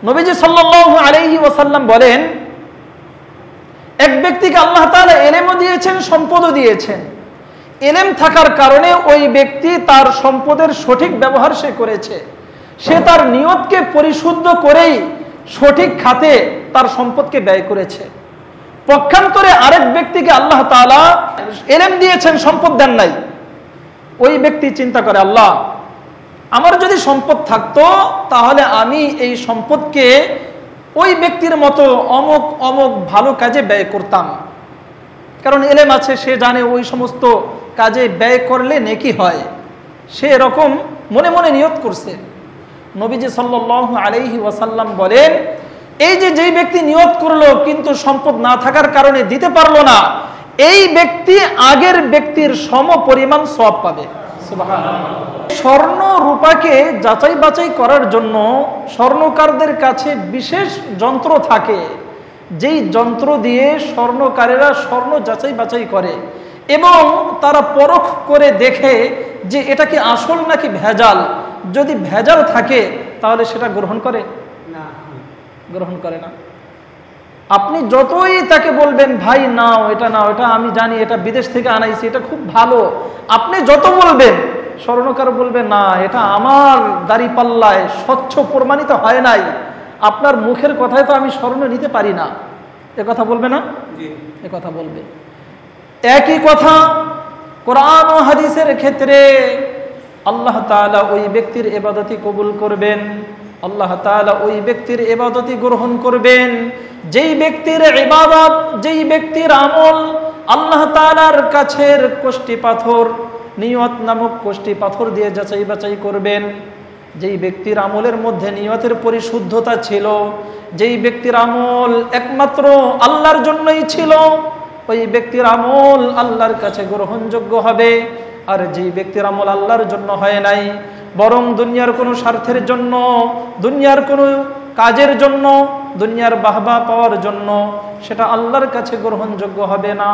নবীজি সাল্লাল্লাহু আলাইহি ওয়াসাল্লাম বলেন, এক ব্যক্তিকে আল্লাহ তাআলা ইলমও দিয়েছেন, সম্পদও দিয়েছেন। ইলম থাকার কারণে ওই ব্যক্তি তার সম্পদের সঠিক ব্যবহার সে করেছে, সে তার নিয়তকে পরিশুদ্ধ করেই সঠিক খাতে তার সম্পদকে ব্যয় করেছে। পক্ষান্তরে আরেক ব্যক্তিকে আল্লাহ তাআলা ইলম দিয়েছেন, সম্পদ দেন নাই। ওই ব্যক্তি চিন্তা করে, আল্লাহ, আমার যদি সম্পদ থাকতো তাহলে আমি এই সম্পদকে ওই ব্যক্তির মতো অমুক অমুক ভালো কাজে ব্যয় করতাম। কারণ ইলম আছে, সে জানে ওই সমস্ত কাজে ব্যয় করলে নেকি হয়, সে এরকম মনে মনে নিয়ত করছে। নবীজি সাল্লাল্লাহু আলাইহি ওয়াসাল্লাম বলেন, এই যে যেই ব্যক্তি নিয়ত করলো কিন্তু সম্পদ না থাকার কারণে দিতে পারলো না, এই ব্যক্তি আগের ব্যক্তির সম পরিমাণ সওয়াব পাবে। সুবহানাল্লাহ। স্বর্ণ রূপাকে যাচাই বাছাই করার জন্য স্বর্ণকারদের কাছে বিশেষ যন্ত্র থাকে, যেই যন্ত্র দিয়ে স্বর্ণকারেরা স্বর্ণ যাচাই বাছাই করে এবং তারা পরখ করে দেখে যে এটা কি আসল নাকি ভেজাল। যদি ভেজাল থাকে তাহলে সেটা গ্রহণ করে না, গ্রহণ করে না। আপনি যতই তাকে বলবেন, ভাই নাও, এটা নাও, এটা আমি জানি, এটা বিদেশ থেকে আনাইছি, এটা খুব ভালো, আপনি যত বলবেন, স্বর্ণকার বলবে না, এটা আমার দাড়িপাল্লায় স্বচ্ছ প্রমাণিত হয় নাই, আপনার মুখের কথায় তো আমি স্বর্ণ নিতে পারি না, এ কথা বলবে না? এ কথা বলবে। একই কথা কোরআন ও হাদিসের ক্ষেত্রে আল্লাহ তাআলা ওই ব্যক্তির ইবাদতই কবুল করবেন, আল্লাহ তাআলা ওই ব্যক্তির ইবাদতই গ্রহণ করবেন যেই ব্যক্তির ইবাদত, যেই ব্যক্তির আমল আল্লাহ তাআলার কাছের কষ্টি পাথর, নিয়ত নামক কষ্টি পাথর দিয়ে যাচাই বাছাই করবেন। যেই ব্যক্তির আমলের মধ্যে নিয়তের পরিশুদ্ধতা ছিল, যেই ব্যক্তির আমল একমাত্র আল্লাহর জন্যই ছিল, ওই ব্যক্তির আমল আল্লাহর কাছে গ্রহণযোগ্য হবে। আর যেই ব্যক্তির আমল আল্লাহর জন্য হয় নাই, বরং দুনিয়ার কোনো স্বার্থের জন্য, দুনিয়ার কোনো কাজের জন্য, দুনিয়ার বাহবা পাওয়ার জন্য, সেটা আল্লাহর কাছে গ্রহণযোগ্য হবে না।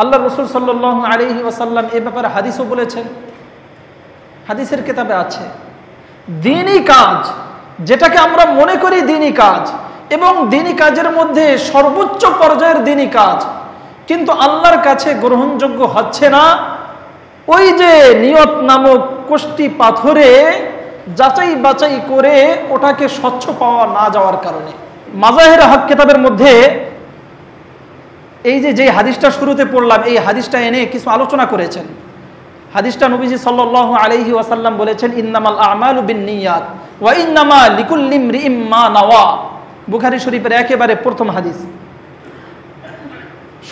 আল্লাহ রাসূল সাল্লাল্লাহু আলাইহি ওয়াসাল্লাম এই ব্যাপারে হাদিসও বলেছেন, হাদিসের কিতাবে আছে, দ্বীনি কাজ যেটাকে আমরা মনে করি দ্বীনি কাজ এবং দ্বীনি কাজের মধ্যে সর্বোচ্চ পর্যায়ের দ্বীনি কাজ কিন্তু আল্লাহর কাছে গ্রহণযোগ্য হচ্ছে না, ওই যে নিয়ত নামক কষ্টি পাথরে যাচাই বাছাই করে ওটাকে স্বচ্ছ পাওয়া না যাওয়ার কারণে। মাজাহির হক কিতাবের মধ্যে এই যে হাদিসটা শুরুতে পড়লাম, এই হাদিসটা এনে কিছু আলোচনা করেছেন। হাদিসটা নবীজি সাল্লাল্লাহু আলাইহি ওয়াসাল্লাম বলেছেন, ইন্নামাল আমালু বিন্নিয়াত ওয়া ইন্নামা লিকুল্লি ইমরিইম মা নাওয়া। বুখারী শরীফের একেবারে প্রথম হাদিস।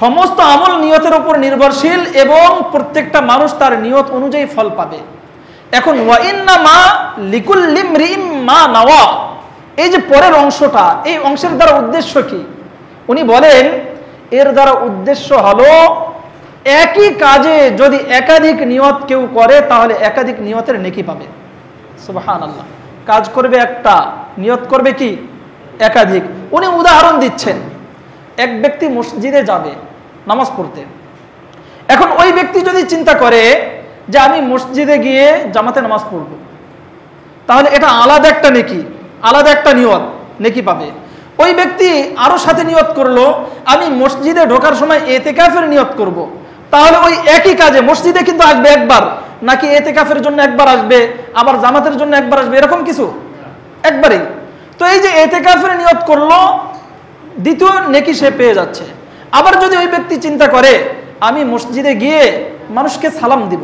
সমস্ত আমল নিয়তের উপর নির্ভরশীল এবং প্রত্যেকটা মানুষ তার নিয়ত অনুযায়ী ফল পাবে। এখন ওয়া ইন্নামা লিকুল্লি ইমরিইম মা নাওয়া, এই যে পরের অংশটা, এই অংশের দ্বারা উদ্দেশ্য কি? উনি বলেন এর দ্বারা উদ্দেশ্য হলো একই কাজে যদি একাধিক নিয়ত কেউ করে তাহলে একাধিক নিয়তের নেকি পাবে। সুবহানাল্লাহ। কাজ করবে একটা, নিয়ত করবে কি একাধিক। উনি উদাহরণ দিচ্ছেন, এক ব্যক্তি মসজিদে যাবে নামাজ পড়তে। এখন ওই ব্যক্তি যদি চিন্তা করে যে আমি মসজিদে গিয়ে জামাতে নামাজ পড়ব, তাহলে এটা আলাদা একটা নেকি, আলাদা একটা নিয়ত নেকি পাবে। ওই ব্যক্তি আরো সাথে নিয়ত করলো আমি মসজিদে ঢোকার সময় ইতিকাফের নিয়ত করব, তাহলে ওই একই কাজে মসজিদে কিন্তু আসবে একবার, নাকি ইতিকাফের জন্য একবার আসবে আবার জামাতের জন্য একবার আসবে, এরকম কিছু একবারেই। তো এই যে ইতিকাফের নিয়ত করলো, দ্বিতীয় নেকি সে পেয়ে যাচ্ছে। আবার যদি ওই ব্যক্তি চিন্তা করে আমি মসজিদে গিয়ে মানুষকে সালাম দিব,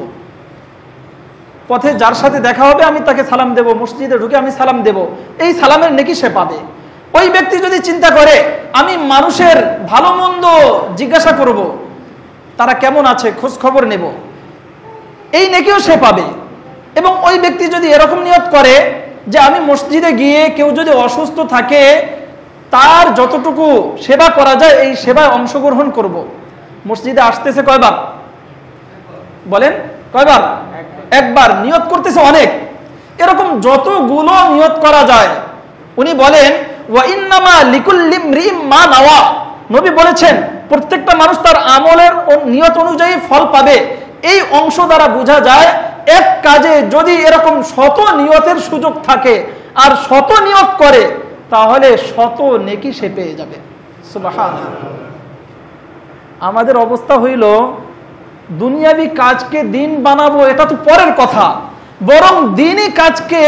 পথে যার সাথে দেখা হবে আমি তাকে সালাম দেব, মসজিদে ঢুকে আমি সালাম দেব, এই সালামের নেকি সে পাবে। ওই ব্যক্তি যদি চিন্তা করে আমি মানুষের ভালো মন্দ জিজ্ঞাসা করব, তারা কেমন আছে খোঁজ খবর নেব, এই নেকিও সে পাবে। এবং ওই ব্যক্তি যদি এরকম নিয়ত করে যে আমি মসজিদে গিয়ে কেউ যদি অসুস্থ থাকে তার যতটুকু সেবা করা যায় এই সেবায় অংশগ্রহণ করব, মসজিদে আসতেছে কয়বার বলেন? কয়বার? একবার। নিয়ত করতেছে অনেক, এরকম যতগুলো নিয়ত করা যায়। উনি বলেন ওয়া ইন্নামা লিকুল্লি ইমরিইম মা নাওয়া, নবী বলেছেন প্রত্যেকটা মানুষ তার আমলের নিয়ত অনুযায়ী ফল পাবে। এই অংশ দ্বারা বোঝা যায় এক কাজে যদি এরকম শত নিয়তের সুযোগ থাকে আর শত নিয়ত করে তাহলে শত নেকি সে পেয়ে যাবে। সুবহানাল্লাহ। আমাদের অবস্থা হইল দুনিয়াবি কাজকে দিন বানাবো এটা তো পরের কথা, বরং দিনই কাজকে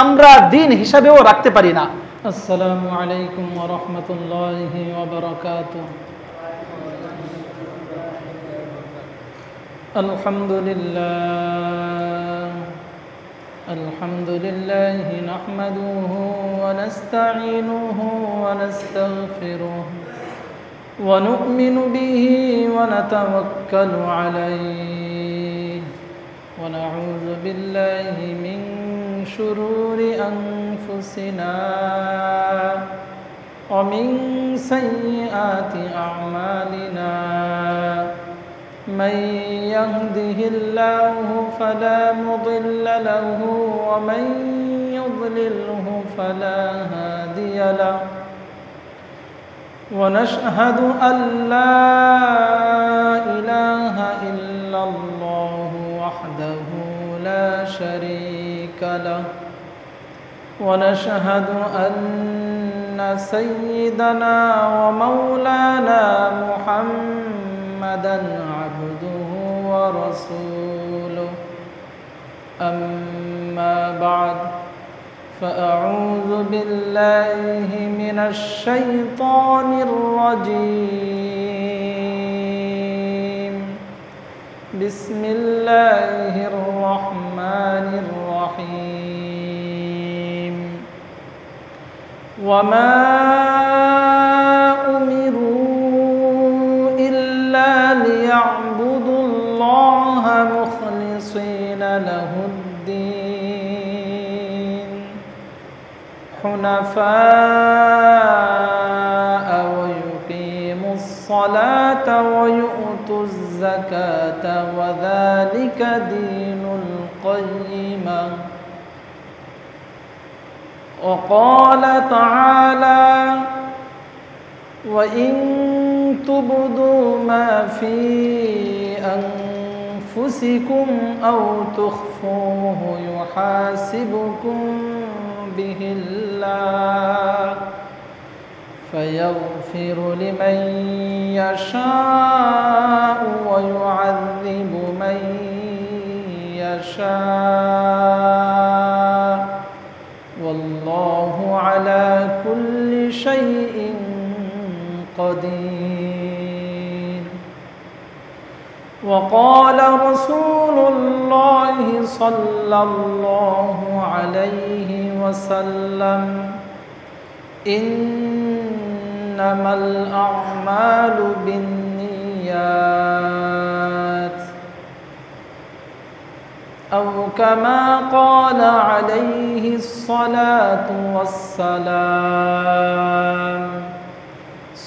আমরা দিন হিসাবেও রাখতে পারি না। আসসালামু আলাইকুম ওয়া রাহমাতুল্লাহি ওয়া বারাকাতুহু। আলহামদুলিল্লাহ নাহমাদুহু ওয়া নাস্তাঈনুহু ওয়া নাস্তাগফিরুহু ওয়া নু'মিনু বিহি ওয়া নাতাওয়াক্কালু আলাইহি ওয়া নাউযু বিল্লাহি মিন শুরুরি আনফুসিনা ওয়া মিন সাইয়্যাতি আ'মালিনা। من يهده الله فلا مضل له ومن يضلله فلا هادي له ونشهد أن لا إله إلا الله وحده لا شريك له ونشهد أن سيدنا ومولانا محمدا عبده ورسوله. أما بعد فأعوذ بالله من الشيطان الرجيم. بسم الله الرحمن الرحيم. وما ليعبدوا الله مخلصين له الدين حنفاء ويقيموا الصلاة ويؤتوا الزكاة وذلك دين القيمة. وقال تعالى: وإن تبدوا ما في أنفسكم أو تخفوه يحاسبكم به الله فيغفر لمن يشاء ويعذب من يشاء والله على كل شيء قدير. وقال رسول الله صلى الله عليه وسلم: إنما الأعمال بالنيات، أو كما قال عليه الصلاة والسلام.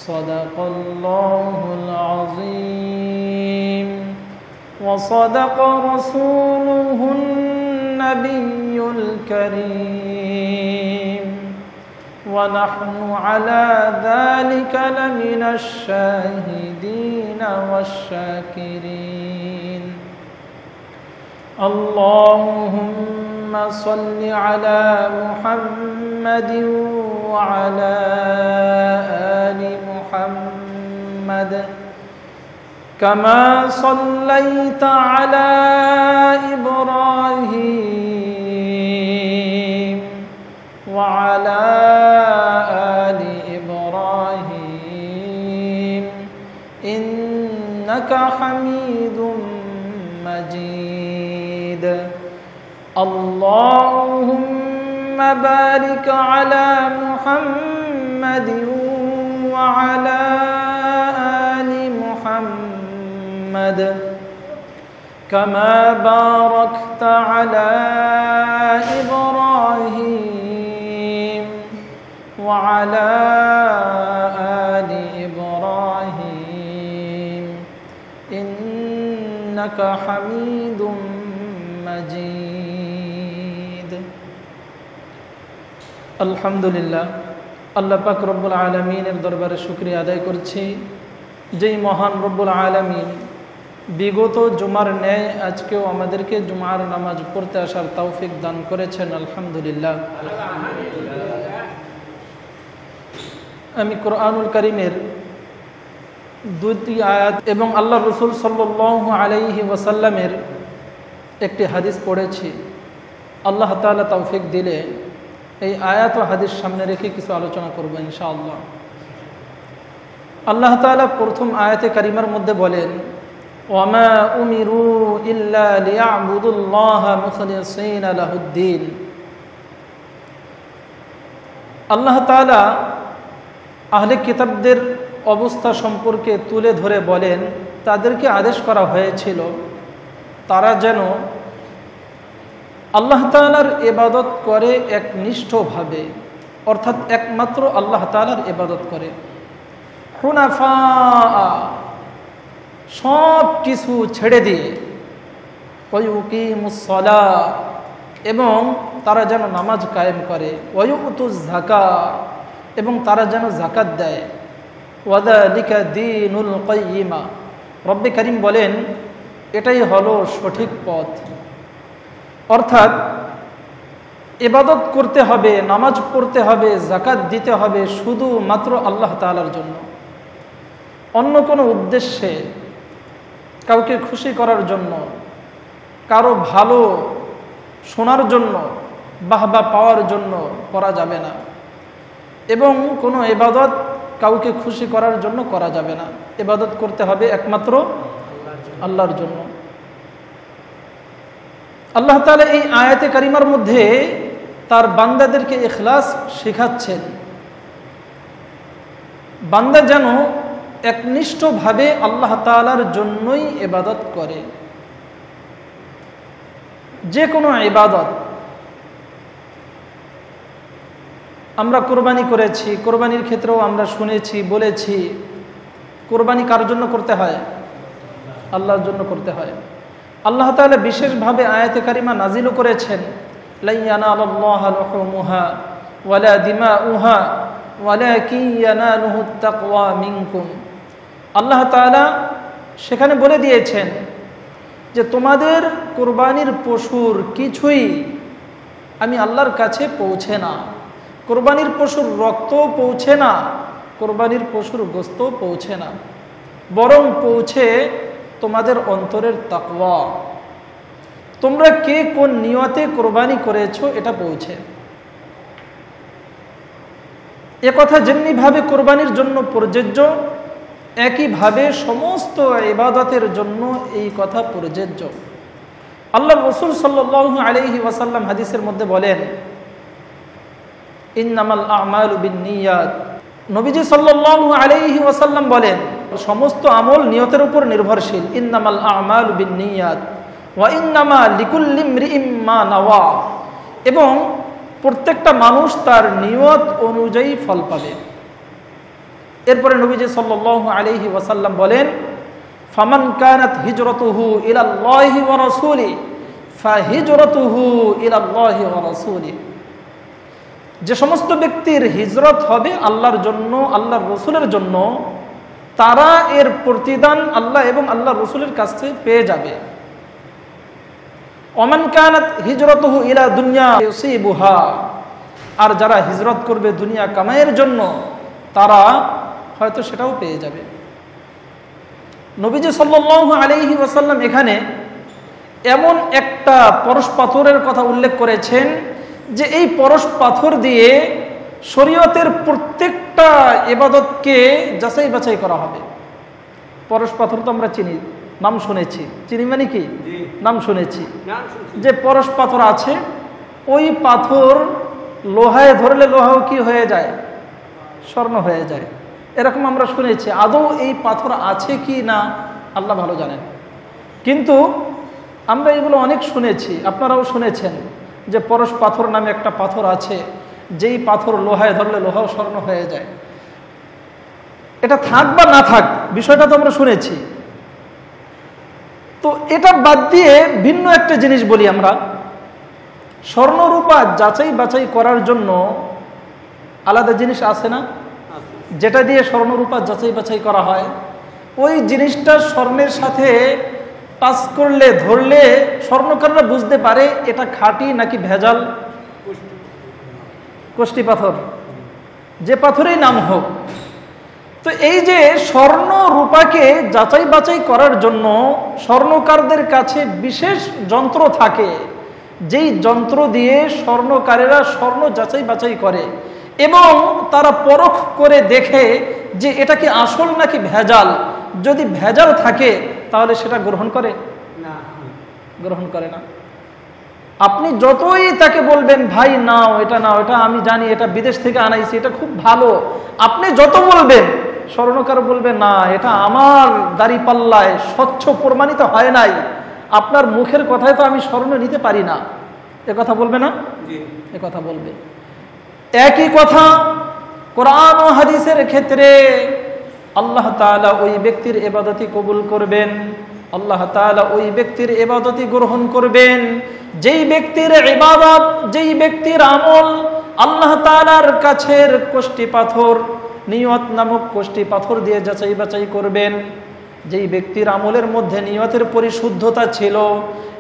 صدق الله العظيم وصدق رسوله النبي الكريم ونحن على ذلك لمن الشاهدين والشاكرين. اللهم صل على محمد وعلى آل محمد كما صليت على إبراهيم وعلى آل إبراهيم إنك حميد مجيد. اللهم بارك على محمد وعلى آل محمد كما باركت على إبراهيم وعلى آل إبراهيم إنك حميد مجيد. আলহামদুলিল্লাহ, আল্লাহ পাক রব্বুল আলামিনের দরবারে শুকরিয়া আদায় করছি, যেই মহান রব্বুল আলামিন বিগত জুমার ন্যায় আজকেও আমাদেরকে জুমার নামাজ পড়তে আসার তৌফিক দান করেছেন, আলহামদুলিল্লাহ। আমি কোরআনুল কারীমের দুটি আয়াত এবং আল্লাহ রসুল সাল্লাল্লাহু আলাইহি ওয়াসাল্লামের একটি হাদিস পড়েছি। আল্লাহ তাআলা তৌফিক দিলে এই আয়াত ও হাদিস সামনে রেখে কিছু আলোচনা করব ইনশাআল্লাহ। আল্লাহ তাআলা প্রথম আয়াতে কারিমার মধ্যে বলেন, ওয়ামা উমিরু ইল্লা লিয়াবুদুল্লাহা মুখলিসিনা লাহুদ্দিন। আল্লাহ তাআলা আহলে কিতাবদের অবস্থা সম্পর্কে তুলে ধরে বলেন, তাদেরকে আদেশ করা হয়েছিল তারা যেন আল্লাহ তাআলার ইবাদত করে একনিষ্ঠভাবে, অর্থাৎ একমাত্র আল্লাহ তাআলার ইবাদত করে। হুনাফা, সব কিছু ছেড়ে দিয়ে, ওয়ায়ুকিমুস সালাহ, এবং তারা যেন নামাজ কায়েম করে, ওয়ায়ুতুজ যাকাত, এবং তারা যেন যাকাত দেয়। ওয়াযালিকা দীনুল কাইয়্যিমা। রব্বে কারীম বলেন, এটাই হলো সঠিক পথ। অর্থাৎ ইবাদত করতে হবে, নামাজ পড়তে হবে, যাকাত দিতে হবে শুধুমাত্র আল্লাহ তাআলার জন্য। অন্য কোনো উদ্দেশ্যে, কাউকে খুশি করার জন্য, কারো ভালো শোনার জন্য, বাহবা পাওয়ার জন্য করা যাবে না। এবং কোনো ইবাদত কাউকে খুশি করার জন্য করা যাবে না। ইবাদত করতে হবে একমাত্র আল্লাহর জন্য। আল্লাহ তাআলা এই আয়াতে কারিমার মধ্যে তার বান্দাদেরকে ইখলাস শেখাচ্ছেন। বান্দা যেন একনিষ্ঠভাবে আল্লাহ তাআলার জন্যই ইবাদত করে। যে কোনো ইবাদত, আমরা কোরবানি করেছি, কোরবানির ক্ষেত্রেও আমরা শুনেছি, বলেছি, কোরবানি কার জন্য করতে হয়? আল্লাহর জন্য করতে হয়। আল্লাহ তাআলা বিশেষভাবে আয়াতে কারিমা নাজিলও করেছেন, লা ইয়ানালুল্লাহা লুহুমুহা ওয়ালা দিমাউহা ওয়ালাকিন ইয়ানালুহুত তাকওয়া মিনকুম। আল্লাহ তাআলা সেখানে বলে দিয়েছেন যে তোমাদের কোরবানির পশুর কিছুই আমি আল্লাহর কাছে পৌঁছে না। কোরবানির পশুর রক্ত পৌঁছে না, কোরবানির পশুর গোশত পৌঁছে না, বরং পৌঁছে তোমাদের অন্তরের তাকওয়া। তোমরা কে কোন নিয়তে কোরবানি করেছো এটা পৌঁছে। এ কথা যেমনিভাবে কোরবানির জন্য প্রযোজ্য, একইভাবে সমস্ত ইবাদতের জন্য এই কথা প্রযোজ্য। আল্লাহ রাসূল সাল্লাল্লাহু আলাইহি ওয়াসাল্লাম হাদিসের মধ্যে বলেন, ইন্নামাল আমালু বিন্নিয়াত। নবীজি সাল্লাল্লাহু আলাইহি ওয়াসাল্লাম বলেন, সমস্ত আমল নিয়তের উপর নির্ভরশীল। ইন্নামাল আমালু বিন্নিয়াত ওয়া ইন্নামা লিকুল্লি ইমরিইম মা নাওয়া। এবং প্রত্যেকটা মানুষ তার নিয়ত অনুযায়ী ফল পাবে। এরপরে নবীজি সাল্লাল্লাহু আলাইহি ওয়াসাল্লাম বলেন, ফামান কানাত হিজরতুহু ইলাল্লাহি ওয়া রাসূলিহি ফাহিজরতুহু ইলাল্লাহি ওয়া রাসূলিহি। যে সমস্ত ব্যক্তির হিজরত হবে আল্লাহর জন্য, আল্লাহর রসুলের জন্য, তারা এর প্রতিদান আল্লাহ এবং আল্লাহর রসুলের কাছ থেকে পেয়ে যাবে। ওমান কানাত হিজরতুহু ইলা দুনিয়া ইউসিবুহা। আর যারা হিজরত করবে দুনিয়া কামাইয়ের জন্য, তারা হয়তো সেটাও পেয়ে যাবে। নবীজি সাল্লাল্লাহু আলাইহি ওয়াসাল্লাম এখানে এমন একটা পরশ পাথরের কথা উল্লেখ করেছেন যে এই পরশ পাথর দিয়ে শরীয়তের প্রত্যেকটা ইবাদতকে যাচাই বাছাই করা হবে। পরশ পাথর তো আমরা চিনি, নাম শুনেছি। চিনি মানে কি? নাম শুনেছি। যে পরশ পাথর আছে, ওই পাথর লোহায় ধরলে লোহাও কি হয়ে যায়? স্বর্ণ হয়ে যায়। এরকম আমরা শুনেছি। আদৌ এই পাথর আছে কি না আল্লাহ ভালো জানেন। কিন্তু আমরা এগুলো অনেক শুনেছি, আপনারাও শুনেছেন যে পরশ পাথর নামে একটা পাথর আছে, যেই পাথর লোহায় ধরলে লোহাও স্বর্ণ হয়ে যায়। এটা থাক বা না থাক, বিষয়টা তো আমরা শুনেছি। তো এটা বাদ দিয়ে ভিন্ন একটা জিনিস বলি আমরা। স্বর্ণরূপা যাচাই বাছাই করার জন্য আলাদা জিনিস আছে না, যেটা দিয়ে স্বর্ণরূপা যাচাই বাছাই করা হয়? ওই জিনিসটা স্বর্ণের সাথে টাচ করলে ধরলে স্বর্ণকাররা বুঝতে পারে এটা খাঁটি নাকি ভেজাল? কষ্টি পাথর, যে পাথরেই নাম হোক। তো এই যে স্বর্ণ রূপাকে যাচাই বাছাই করার জন্য স্বর্ণকারদের কাছে বিশেষ যন্ত্র থাকে, যেই যন্ত্র দিয়ে স্বর্ণকারেরা স্বর্ণ যাচাই বাছাই করে এবং তারা পরখ করে দেখে যে এটা কি আসল নাকি ভেজাল। যদি ভেজাল থাকে তাহলে সেটা গ্রহণ করে না, গ্রহণ করে না। আপনি যতই তাকে বলবেন ভাই নাও, এটা নাও, এটা আমি জানি, এটা বিদেশ থেকে আনাইছি, এটা খুব ভালো, আপনি যত বলবেন, স্বর্ণকার বলবে না, এটা আমার দাঁড়িপাল্লায় স্বচ্ছ প্রমাণিত হয় নাই, আপনার মুখের কথায় তো আমি স্বর্ণ নিতে পারি না, এ কথা বলবে না? এ কথা বলবে। একই কথা কোরআন ও হাদিসের ক্ষেত্রে আল্লাহ তাআলা ওই ব্যক্তির ইবাদতই কবুল করবেন, আল্লাহ তাআলা ওই ব্যক্তির ইবাদতই গ্রহণ করবেন যেই ব্যক্তির ইবাদত, যেই ব্যক্তির আমল আল্লাহ তাআলার কাছের কষ্টি পাথর, নিয়ত নামক কষ্টি পাথর দিয়ে যাচাই বাছাই করবেন। যেই ব্যক্তির আমলের মধ্যে নিয়তের পরিশুদ্ধতা ছিল,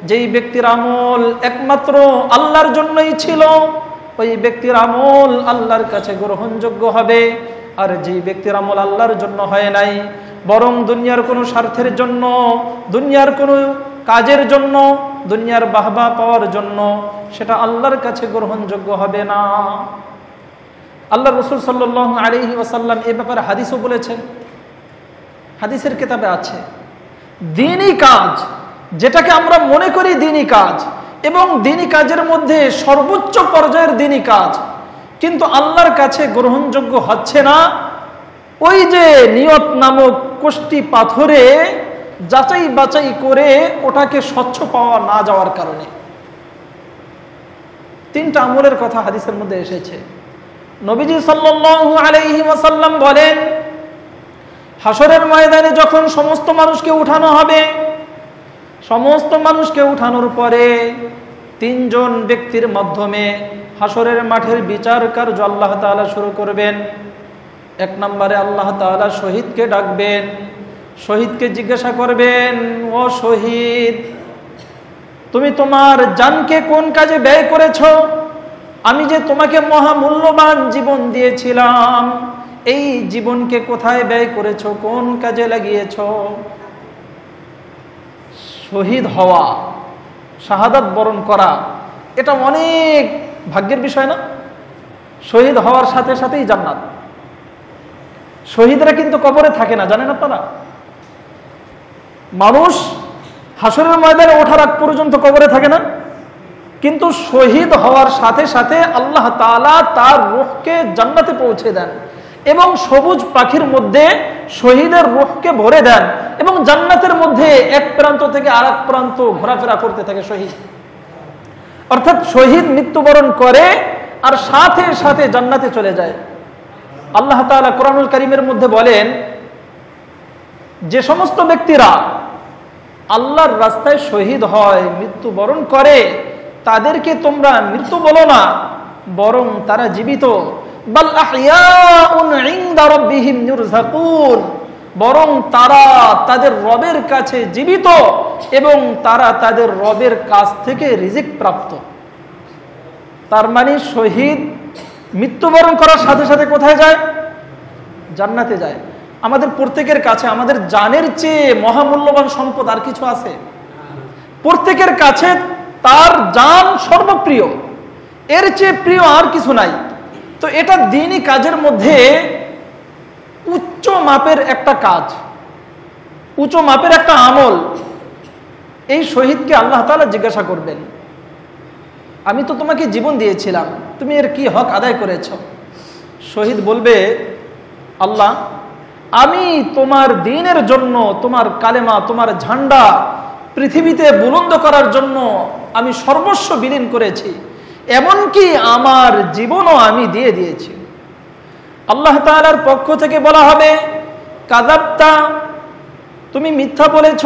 যেই ব্যক্তির আমল একমাত্র আল্লাহর জন্যই ছিল, ওই ব্যক্তির আমল আল্লাহর কাছে গ্রহণযোগ্য হবে। আর যেই ব্যক্তির আমল আল্লাহর জন্য হয় নাই, বরং দুনিয়ার কোনো স্বার্থের জন্য, দুনিয়ার কোনো কাজের জন্য, দুনিয়ার বাহবা পাওয়ার জন্য, সেটা আল্লাহর কাছে গ্রহণযোগ্য হবে না। আল্লাহ রাসূল সাল্লাল্লাহু আলাইহি ওয়াসাল্লাম এই ব্যাপারে হাদিসও বলেছেন, হাদিসের কিতাবে আছে। দ্বীনি কাজ, যেটাকে আমরা মনে করি দ্বীনি কাজ, এবং দ্বীনি কাজের মধ্যে সর্বোচ্চ পর্যায়ের দ্বীনি কাজ কিন্তু আল্লাহর কাছে গ্রহণযোগ্য হচ্ছে না, ওই যে নিয়ত নামক কষ্টি পাথরে যাচাই বাছাই করে ওটাকে স্বচ্ছ পাওয়া না যাওয়ার কারণে। তিনটা আমলের কথা হাদিসের মধ্যে এসেছে। নবীজি সাল্লাল্লাহু আলাইহি ওয়াসাল্লাম বলেন, হাসরের ময়দানে যখন সমস্ত মানুষকে উঠানো হবে, সমস্ত মানুষকে উঠানোর পরে তিনজন ব্যক্তির মাধ্যমে হাসরের মাঠের বিচার কার্য আল্লাহ তাআলা শুরু করবেন। এক নম্বরে আল্লাহ তাআলা শহীদকে ডাকবেন, শহীদকে জিজ্ঞাসা করবেন, ও শহীদ, তুমি তোমার জানকে কোন কাজে ব্যয় করেছ? আমি যে তোমাকে মহামূল্যবান জীবন দিয়েছিলাম, এই জীবনকে কোথায় ব্যয় করেছ, কোন কাজে লাগিয়েছ? শহীদ হওয়া, শাহাদাত বরণ করা, এটা অনেক ভাগ্যের বিষয় না? শহীদ হওয়ার সাথে সাথেই জান্নাত। শহীদরা কিন্তু কবরে থাকে না, জানেন আপনারা? মানুষ হাসরের ময়দানে ওঠার আগ পর্যন্ত কবরে থাকে না, কিন্তু শহীদ হওয়ার সাথে সাথে আল্লাহ তাআলা তার রূহকে জান্নাতে পৌঁছে দেন এবং সবুজ পাখির মধ্যে শহীদের রূহকে ভরে দেন এবং জান্নাতের মধ্যে এক প্রান্ত থেকে আরেক প্রান্ত ঘোরাফেরা করতে থাকে শহীদ। অর্থাৎ শহীদ মৃত্যুবরণ করে আর সাথে সাথে জান্নাতে চলে যায়। আল্লাহ তাআলা কোরআনুল কারীমের মধ্যে বলেন, যে সমস্ত ব্যক্তিরা আল্লাহর রাস্তায় শহীদ হয়, মৃত্যুবরণ করে, তাদেরকে তোমরা মৃত্যু বলো না, বরং তারা জীবিত। বাল আহইয়াউন ইনদা রাব্বিহিম ইউরযাকুন, বরং তারা তাদের রবের কাছে জীবিত এবং তারা তাদের রবের কাছ থেকে রিজিক প্রাপ্ত। তার মানে শহীদ মৃত্যুবরণ করার সাথে সাথে কোথায় যায়? জান্নাতে যায়। আমাদের প্রত্যেকের কাছে আমাদের জানের চেয়ে মহামূল্যবান সম্পদ আর কিছু আছে? প্রত্যেকের কাছে তার জান সর্বপ্রিয়, এর চেয়ে প্রিয় আর কিছু নাই। তো এটা দ্বীনি কাজের মধ্যে উচ্চ মাপের একটা কাজ, উচ্চ মাপের একটা আমল। এই শহীদকে আল্লাহ তাআলা জিজ্ঞাসা করবেন, আমি তো তোমাকে জীবন দিয়েছিলাম, তুমি এর কি হক আদায় করেছ? শহীদ বলবে, আল্লাহ, আমি তোমার দ্বীনের জন্য, তোমার কালেমা, তোমার ঝান্ডা পৃথিবীতে বুলন্দ করার জন্য আমি সর্বস্ব বিলীন করেছি, এমনকি আমার জীবনও আমি দিয়ে দিয়েছি। আল্লাহ তাআলার পক্ষ থেকে বলা হবে, কাযাবতা, তুমি মিথ্যা বলেছ,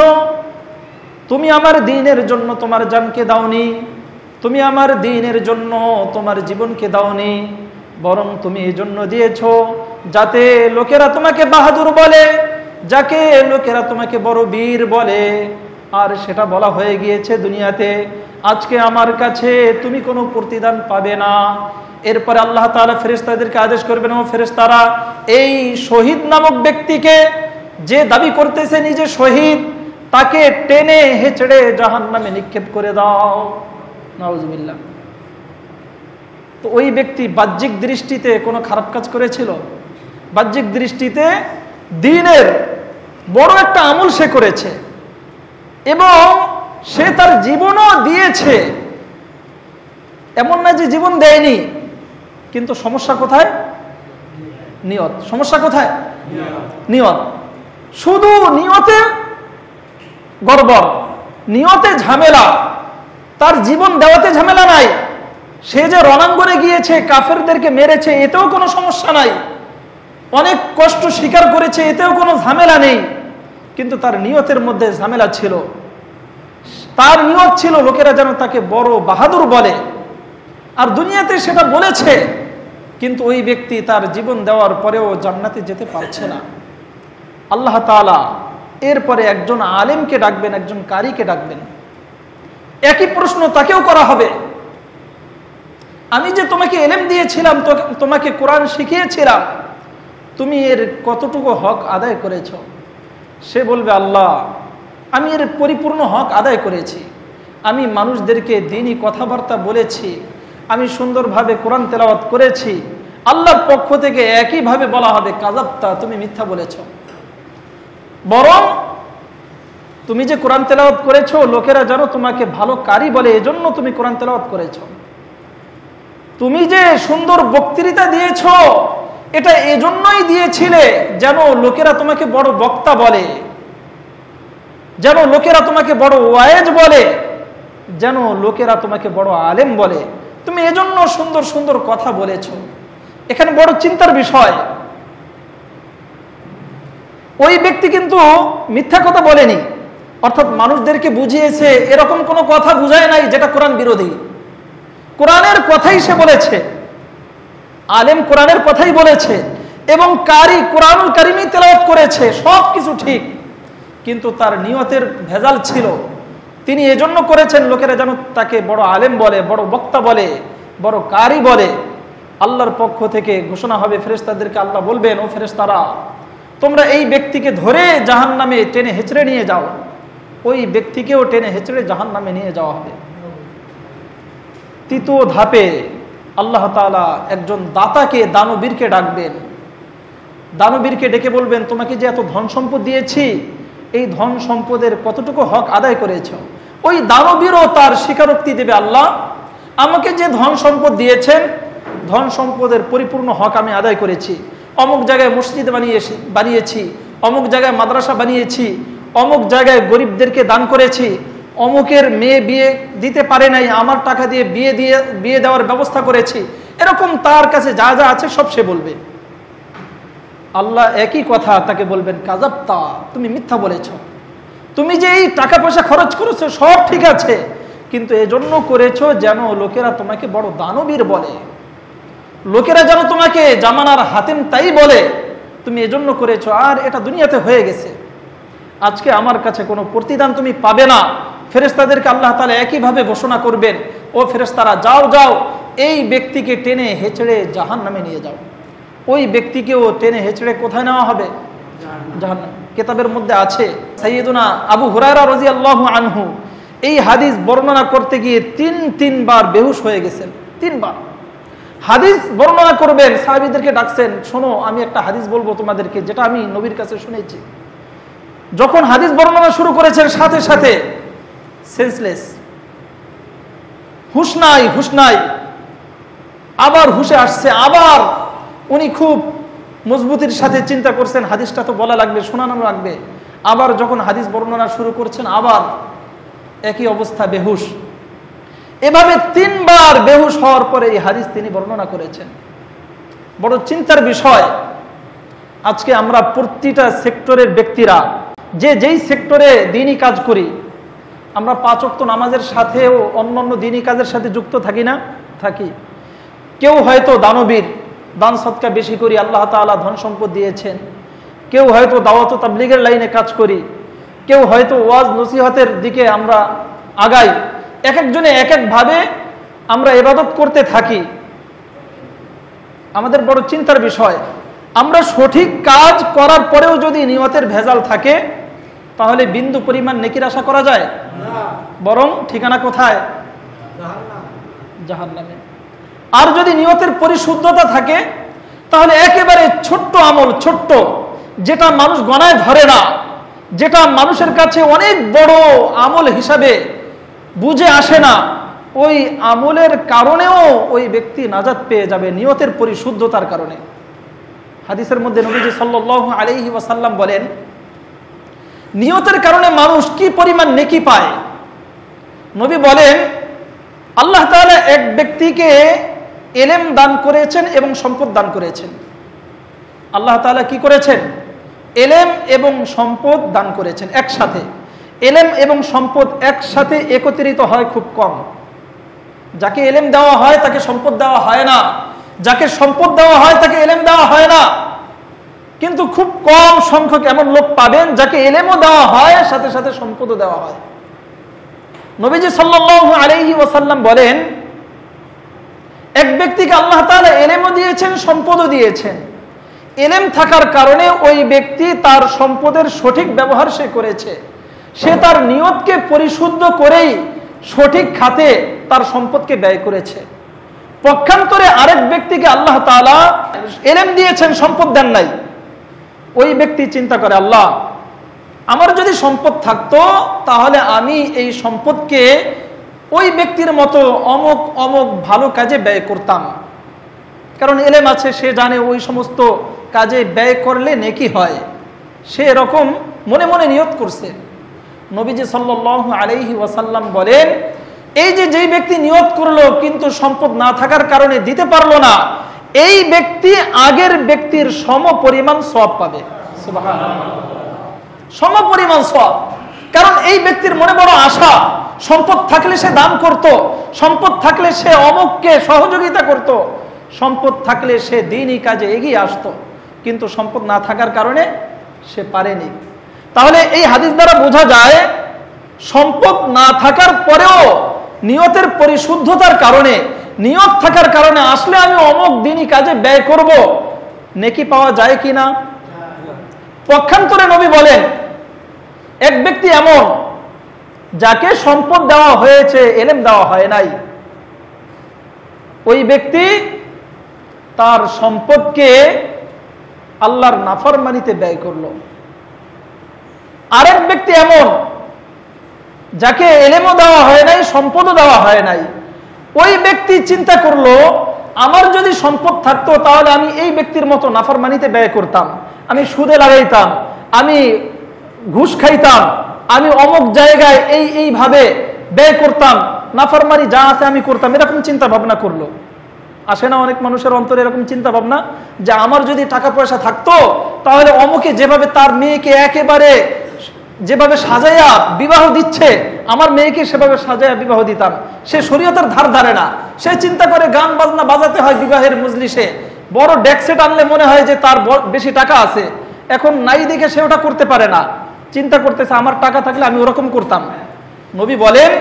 তুমি আমার দ্বীনের জন্য তোমার জানকে দাওনি, তুমি আমার দ্বীনের জন্য তোমার জীবনকে দাওনি, বরং তুমি এই জন্য দিয়েছ যাতে লোকেরা তোমাকে বাহাদুর বলে, যাকে লোকেরা তোমাকে বড় বীর বলে, আর সেটা বলা হয়ে গিয়েছে দুনিয়াতে, আজকে আমার কাছে তুমি কোনো প্রতিদান পাবে না। এরপরে আল্লাহ তাআলা ফেরেশতাদেরকে আদেশ করবেন, ও ফেরেশতারা, এই শহীদ নামক ব্যক্তিকে, যে দাবি করতেছে নিজে শহীদ, তাকে টেনে হেঁচড়ে জাহান্নামে নিক্ষেপ করে দাও। নাউজুবিল্লাহ। তো ওই ব্যক্তি বাহ্যিক দৃষ্টিতে কোনো খারাপ কাজ করেছিল? বাহ্যিক দৃষ্টিতে দ্বীনের বড় একটা আমল সে করেছে এবং সে তার জীবনও দিয়েছে, এমন না যে জীবন দেয়নি। কিন্তু সমস্যা কোথায়? নিয়ত। সমস্যা কোথায়? নিয়ত। শুধু নিয়তে গড়বড়, নিয়তে ঝামেলা, তার জীবন দেওয়াতে ঝামেলা নাই। সে যে রণাঙ্গনে গিয়েছে, কাফেরদেরকে মেরেছে, এতেও কোনো সমস্যা নাই। অনেক কষ্ট স্বীকার করেছে, এতেও কোনো ঝামেলা নেই। কিন্তু তার নিয়তের মধ্যে ঝামেলা ছিল। তার নিয়ত ছিল লোকেরা যেন তাকে বড় বাহাদুর বলে, আর দুনিয়াতে সেটা বলেছে। কিন্তু ওই ব্যক্তি তার জীবন দেওয়ার পরেও জান্নাতে যেতে পারছে না। আল্লাহ তাআলা এরপরে একজন আলেমকে ডাকবেন, একজন কারীকে ডাকবেন। একই প্রশ্ন তাকেও করা হবে, আমি যে তোমাকে ইলম দিয়েছিলাম, তোমাকে কোরআন শিখিয়েছিলাম, তুমি এর কতটুকু হক আদায় করেছো? সে বলবে, আল্লাহ, আমি এর পরিপূর্ণ হক আদায় করেছি। আমি মানুষদেরকে দ্বীনি কথাবার্তা বলেছি, আমি সুন্দরভাবে কোরআন তেলাওয়াত করেছি। আল্লাহর পক্ষ থেকে একইভাবে বলা হবে, কাযাবতা, তুমি মিথ্যা বলেছ। বরং তুমি যে কোরআন তেলাওয়াত করেছো, লোকেরা যেন তোমাকে ভালো কারি বলে, এজন্য তুমি কোরআন তেলাওয়াত করেছো। তুমি যে সুন্দর বক্তৃতা দিয়েছো, এটা এজন্যই দিয়েছিলে যেন লোকেরা তোমাকে বড় বক্তা বলে, যেন লোকেরা তোমাকে বড় ওয়াইজ বলে, যেন লোকেরা তোমাকে বড় আলেম বলে। তুমি এজন্য সুন্দর সুন্দর কথা বলেছো। এখানে বড় চিন্তার বিষয়, ওই ব্যক্তি কিন্তু মিথ্যা কথা বলেনি, অর্থাৎ মানুষদেরকে বুঝিয়েছে, এরকম কোনো কথা বুঝায় নাই যেটা কোরআন বিরোধী। কোরআনের কথাই সে বলেছে, আলেম কোরআনের কথাই বলেছে, এবং কারি কোরআনুল কারীমই তেলাওয়াত করেছে, সব কিছু ঠিক। কিন্তু তার নিয়তের ভেজাল ছিল। তিনি এজন্য করেছেন লোকেরা যেন তাকে বড় আলেম বলে, বড় বক্তা বলে, বড় কারি বলে। আল্লাহর পক্ষ থেকে ঘোষণা হবে, ফেরেশতাদেরকে আল্লাহ বলবেন, ও ফেরেশতারা, তোমরা এই ব্যক্তিকে ধরে জাহান্নামে টেনে হেঁচড়ে নিয়ে যাও। ওই ব্যক্তিকেও টেনে হেঁচড়ে জাহান্নামে নিয়ে যাওয়া হবে। তৃতীয় ধাপে আল্লাহ তাআলা একজন দাতাকে, দানবীরকে ডাকবেন। দানবীরকে ডেকে বলবেন, তোমাকে যে এত ধন সম্পদ দিয়েছি, এই ধন সম্পদের কতটুকু হক আদায় করেছ? ওই দানবীরও তার স্বীকারোক্তি দেবে, আল্লাহ, আমাকে যে ধন সম্পদ দিয়েছেন, ধন সম্পদের পরিপূর্ণ হক আমি আদায় করেছি। অমুক জায়গায় মসজিদ বানিয়েছি, অমুক জায়গায় মাদ্রাসা বানিয়েছি, অমুক জায়গায় গরিবদেরকে দান করেছি, অমুকের মেয়ে বিয়ে দিতে পারে নাই, আমার টাকা দিয়ে বিয়ে দেওয়ার ব্যবস্থা করেছি। এরকম তার কাছে যা যা আছে সব সে বলবে। আল্লাহ একই কথা তাকে বলবেন, কাযাবতা, তুমি মিথ্যা বলেছ। তুমি যে এই টাকা পয়সা খরচ করেছো সব ঠিক আছে, কিন্তু এজন্য করেছো যেন লোকেরা তোমাকে বড় দানবীর বলে, লোকেরা যেন তোমাকে জামানার হাতেম তাই বলে, তুমি এজন্য করেছো। আর এটা দুনিয়াতে হয়ে গেছে, আজকে আমার কাছে কোনো প্রতিদান তুমি পাবে না। ফেরেশতাদেরকে আল্লাহ তাআলা একইভাবে ঘোষণা করবেন, ও ফেরেশতারা, যাও যাও, এই ব্যক্তিকে টেনে হেঁচড়ে জাহান্নামে নিয়ে যাও। ওই ব্যক্তিকেও টেনে হেঁচড়ে কোথায় নেওয়া হবে? জাহান্নাম। কিতাবের মধ্যে আছে, সাইয়্যিদুনা আবু হুরায়রা রাদিয়াল্লাহু আনহু এই হাদিস বর্ণনা করতে গিয়ে তিনবার বেহুশ হয়ে গেছেন। 3 বার হাদিস বর্ণনা করবেন, সাহাবীদেরকে ডাকছেন, শোনো, আমি একটা হাদিস বলবো তোমাদেরকে, যেটা আমি নবীর কাছে শুনেছি। যখন হাদিস বর্ণনা শুরু করেছেন, সাথে সাথে সেন্সলেস, হুশ নাই, আবার হুশে আসছে। আবার উনি খুব মজবুতির সাথে চিন্তা করছেন, হাদিসটা তো বলা লাগবে, শোনানো লাগবে। আবার যখন হাদিস বর্ণনা শুরু করছেন, আবার একই অবস্থা, বেহুশ। এভাবে 3 বার বেহুশ হওয়ার পরে এই হাদিস তিনি বর্ণনা করেছেন। বড় চিন্তার বিষয়, আজকে আমরা প্রতিটা সেক্টরের ব্যক্তিরা, যেই সেক্টরে দ্বীনি কাজ করি, আমরা 5 ওয়াক্ত নামাজের সাথেও অন্যান্য দ্বীনি কাজের সাথে যুক্ত থাকি না? থাকি। কেউ হয়তো দানবীর, দান সদকা বেশি করি, আল্লাহ তাআলা ধন সম্পদ দিয়েছেন। কেউ হয়তো দাওয়াত ও তাবলীগের লাইনে কাজ করি, কেউ হয়তো ওয়াজ নসিহতের দিকে আমরা আগাই, এক একজনে এক একভাবে আমরা ইবাদত করতে থাকি। আমাদের বড় চিন্তার বিষয়, আমরা সঠিক কাজ করার পরেও যদি নিয়তের ভেজাল থাকে তাহলে বিন্দু পরিমাণ নেকির আশা করা যায় না, বরং ঠিকানা কোথায়? জাহান্নামে। আর যদি নিয়তের পরিশুদ্ধতা থাকে তাহলে একেবারে ছোট্ট আমল, ছোট্ট, যেটা মানুষ গণায় ধরে না, যেটা মানুষের কাছে অনেক বড় আমল হিসাবে বুঝে আসে না, ওই আমলের কারণেও ওই ব্যক্তি নাজাত পেয়ে যাবে নিয়তের পরিশুদ্ধতার কারণে। হাদিসের মধ্যে নবীজি সাল্লাল্লাহু আলাইহি ওয়াসাল্লাম বলেন, নিয়তের কারণে মানুষ কি পরিমাণ নেকি পায়। নবী বলেন, আল্লাহ তাআলা এক ব্যক্তিকে ইলম দান করেছেন এবং সম্পদ দান করেছেন। আল্লাহ তাআলা কি করেছেন? ইলম এবং সম্পদ দান করেছেন একসাথে। ইলম এবং সম্পদ একসাথে একত্রিত হয় খুব কম। যাকে ইলম দেওয়া হয় তাকে সম্পদ দেওয়া হয় না, যাকে সম্পদ দেওয়া হয় তাকে ইলম দেওয়া হয় না। কিন্তু খুব কম সংখ্যক এমন লোক পাবেন যাকে ইলমও দেওয়া হয় সাথে সাথে সম্পদও দেওয়া হয়। নবীজি সাল্লাল্লাহু আলাইহি ওয়াসাল্লাম বলেন, এক ব্যক্তিকে আল্লাহ তাআলা ইলমও দিয়েছেন, সম্পদও দিয়েছেন। ইলম থাকার কারণে ওই ব্যক্তি তার সম্পদের সঠিক ব্যবহার সে করেছে, সে তার নিয়তকে পরিশুদ্ধ করেই সঠিক খাতে তার সম্পদকে ব্যয় করেছে। পক্ষান্তরে আরেক ব্যক্তিকে আল্লাহ তাআলা ইলম দিয়েছেন, সম্পদ দেন নাই। ওই ব্যক্তি চিন্তা করে, আল্লাহ, আমার যদি সম্পদ থাকতো তাহলে আমি এই সম্পদকে ওই ব্যক্তির মতো অমুক অমুক ভালো কাজে ব্যয় করতাম। কারণ ইলম আছে, সে জানে ওই সমস্ত কাজে ব্যয় করলে নেকি হয়, সে এরকম মনে মনে নিয়ত করছে। নবীজি সাল্লাল্লাহু আলাইহি ওয়াসাল্লাম বলেন, এই যে যেই ব্যক্তি নিয়ত করলো কিন্তু সম্পদ না থাকার কারণে দিতে পারলো না, এই ব্যক্তি আগের ব্যক্তির সম পরিমাণ সওয়াব পাবে। সুবহানাল্লাহ, সম পরিমাণ সওয়াব। কারণ এই ব্যক্তির মনে বড় আশা, সম্পদ থাকলে সে দান করত, সম্পদ থাকলে সে অমুককে সহযোগিতা করত, সম্পদ থাকলে সে দ্বীনি কাজে এগিয়ে আসতো, কিন্তু সম্পদ না থাকার কারণে সে পারেনি। তাহলে এই হাদিস দ্বারা বোঝা যায়, সম্পদ না থাকার পরেও নিয়তের পরিশুদ্ধতার কারণে, নিয়ত থাকার কারণে আসলে আমি অমুক দ্বীনি কাজে ব্যয় করব, নেকি পাওয়া যায় কিনা? পক্ষান্তরে নবী বলেন, এক ব্যক্তি এমন যাকে সম্পদ দেওয়া হয়েছে, ইলম দেওয়া হয় নাই, ওই ব্যক্তি তার সম্পদকে আল্লাহর নাফরমানিতে ব্যয় করলো। আরেক ব্যক্তি এমন যাকে ইলমও দেওয়া হয় নাই, সম্পদও দেওয়া হয় নাই, ওই ব্যক্তি চিন্তা করলো, আমার যদি সম্পদ থাকতো তাহলে আমি এই ব্যক্তির মতো নাফরমানিতে ব্যয় করতাম, আমি সুদে লাগাইতাম, আমি ঘুষ খাইতাম, আমি অমুক জায়গায় এইভাবে ব্যয় করতাম, নাফরমানি যা আছে আমি করতাম। এরকম চিন্তা ভাবনা করলো। আসে না অনেক মানুষের অন্তরে এরকম চিন্তা ভাবনা, যে আমার যদি টাকা পয়সা থাকতো তাহলে অমুকে যেভাবে তার মেয়েকে একেবারে যেভাবে সাজাইয়া বিবাহ দিচ্ছে, আমার মেয়েকে সেভাবে সাজাইয়া বিবাহ দিতাম। সে শরীয়তের ধার ধারে না, সে চিন্তা করে গান বাজনা বাজাতে হয় বিবাহের মজলিসে, বড় ডেকসেট আনলে মনে হয় যে তার বেশি টাকা আছে, এখন নাই দেখে সে ওটা করতে পারে না, চিন্তা করতেছে আমার টাকা থাকলে আমি ওরকম করতাম। নবী বলেন,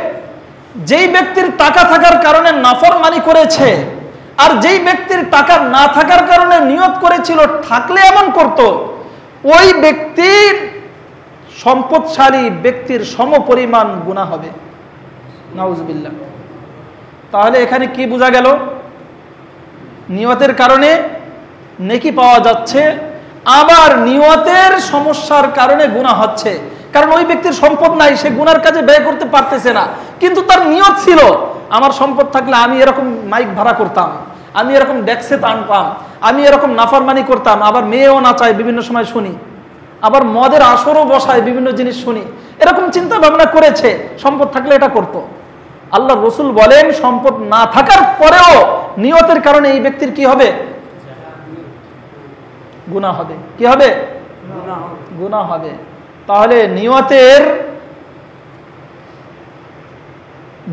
যেই ব্যক্তির টাকা থাকার কারণে নাফরমানি করেছে আর যেই ব্যক্তির টাকা না থাকার কারণে নিয়ত করেছিল থাকলে এমন করত, ওই ব্যক্তির সম্পদশালী ব্যক্তির সমপরিমাণ গুনাহ হবে। নাউজুবিল্লাহ। তাহলে এখানে কি বোঝা গেল? নিয়তের কারণে নেকি পাওয়া যাচ্ছে, আবার নিয়তের সমস্যার কারণে গুনাহ হচ্ছে। কারণ ওই ব্যক্তির সম্পদ নাই, সে গুনার কাজে ব্যয় করতে পারতেছে না, কিন্তু তার নিয়ত ছিল আমার সম্পদ থাকলে আমি এরকম মাইক ভাড়া করতাম, আমি এরকম ডেক্সে আনতাম, আমি এরকম নাফরমানি করতাম, আবার মেয়েও নাচায় বিভিন্ন সময় শুনি, আবার মদের আসরও বসায় বিভিন্ন জিনিস শুনি, এরকম চিন্তা ভাবনা করেছে, সম্পদ থাকলে এটা করত। আল্লাহ রসুল বলেন, সম্পদ না থাকার পরেও নিয়তের কারণে এই ব্যক্তির কি হবে? গুনাহ হবে। কি হবে? গুনাহ হবে। তাহলে নিয়তের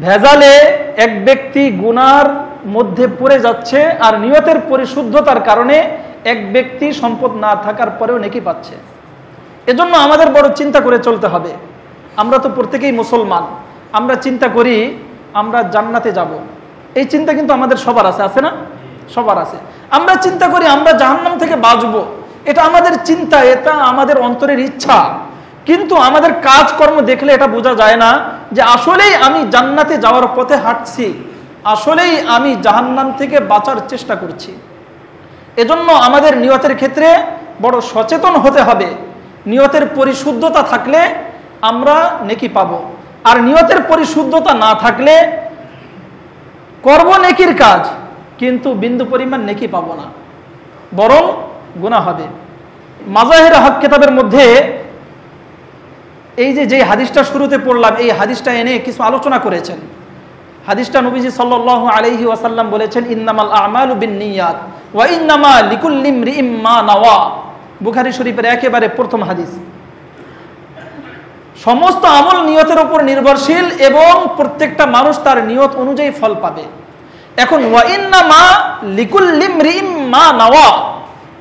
ভেজালে এক ব্যক্তি গুনার মধ্যে পড়ে যাচ্ছে, আর নিয়তের পরিশুদ্ধতার কারণে এক ব্যক্তি সম্পদ না থাকার পরেও নেকি পাচ্ছে। এজন্য আমাদের বড় চিন্তা করে চলতে হবে। আমরা তো প্রত্যেকেই মুসলমান, আমরা চিন্তা করি আমরা জান্নাতে যাব, এই চিন্তা কিন্তু আমাদের সবার আছে, আছে না? সবার আছে। আমরা চিন্তা করি আমরা জাহান্নাম থেকে বাঁচবো, এটা আমাদের চিন্তা, এটা আমাদের অন্তরের ইচ্ছা, কিন্তু আমাদের কাজকর্ম দেখলে এটা বোঝা যায় না যে আসলেই আমি জান্নাতে যাওয়ার পথে হাঁটছি, আসলেই আমি জাহান্নাম থেকে বাঁচার চেষ্টা করছি। এজন্য আমাদের নিয়তের ক্ষেত্রে বড় সচেতন হতে হবে। নিয়তের পরিশুদ্ধতা থাকলে আমরা নেকি পাবো, আর নিয়তের পরিশুদ্ধতা না থাকলে করব নেকির কাজ কিন্তু বিন্দু পরিমাণ নেকি পাবো না, বরং গুনাহ হবে। মাজাহির হক কিতাবের মধ্যে এই যে হাদিসটা শুরুতে পড়লাম, এই হাদিসটা এনে কিছু আলোচনা করেছেন। হাদিসটা নবীজি সাল্লাল্লাহু আলাইহি ওয়াসাল্লাম বলেছেন, ইন্নামাল আমালু বিন্নিয়াত ওয়া ইন্নামা লিকুল্লি ইমরিইম মা নাওয়া। বুখারী শরীফের একেবারে প্রথম হাদিস। সমস্ত আমল নিয়তের উপর নির্ভরশীল এবং প্রত্যেকটা মানুষ তার নিয়ত অনুযায়ী ফল পাবে। এখন ওয়া ইন্নামা লিকুল্লি ইমরিইম মা নাওয়া,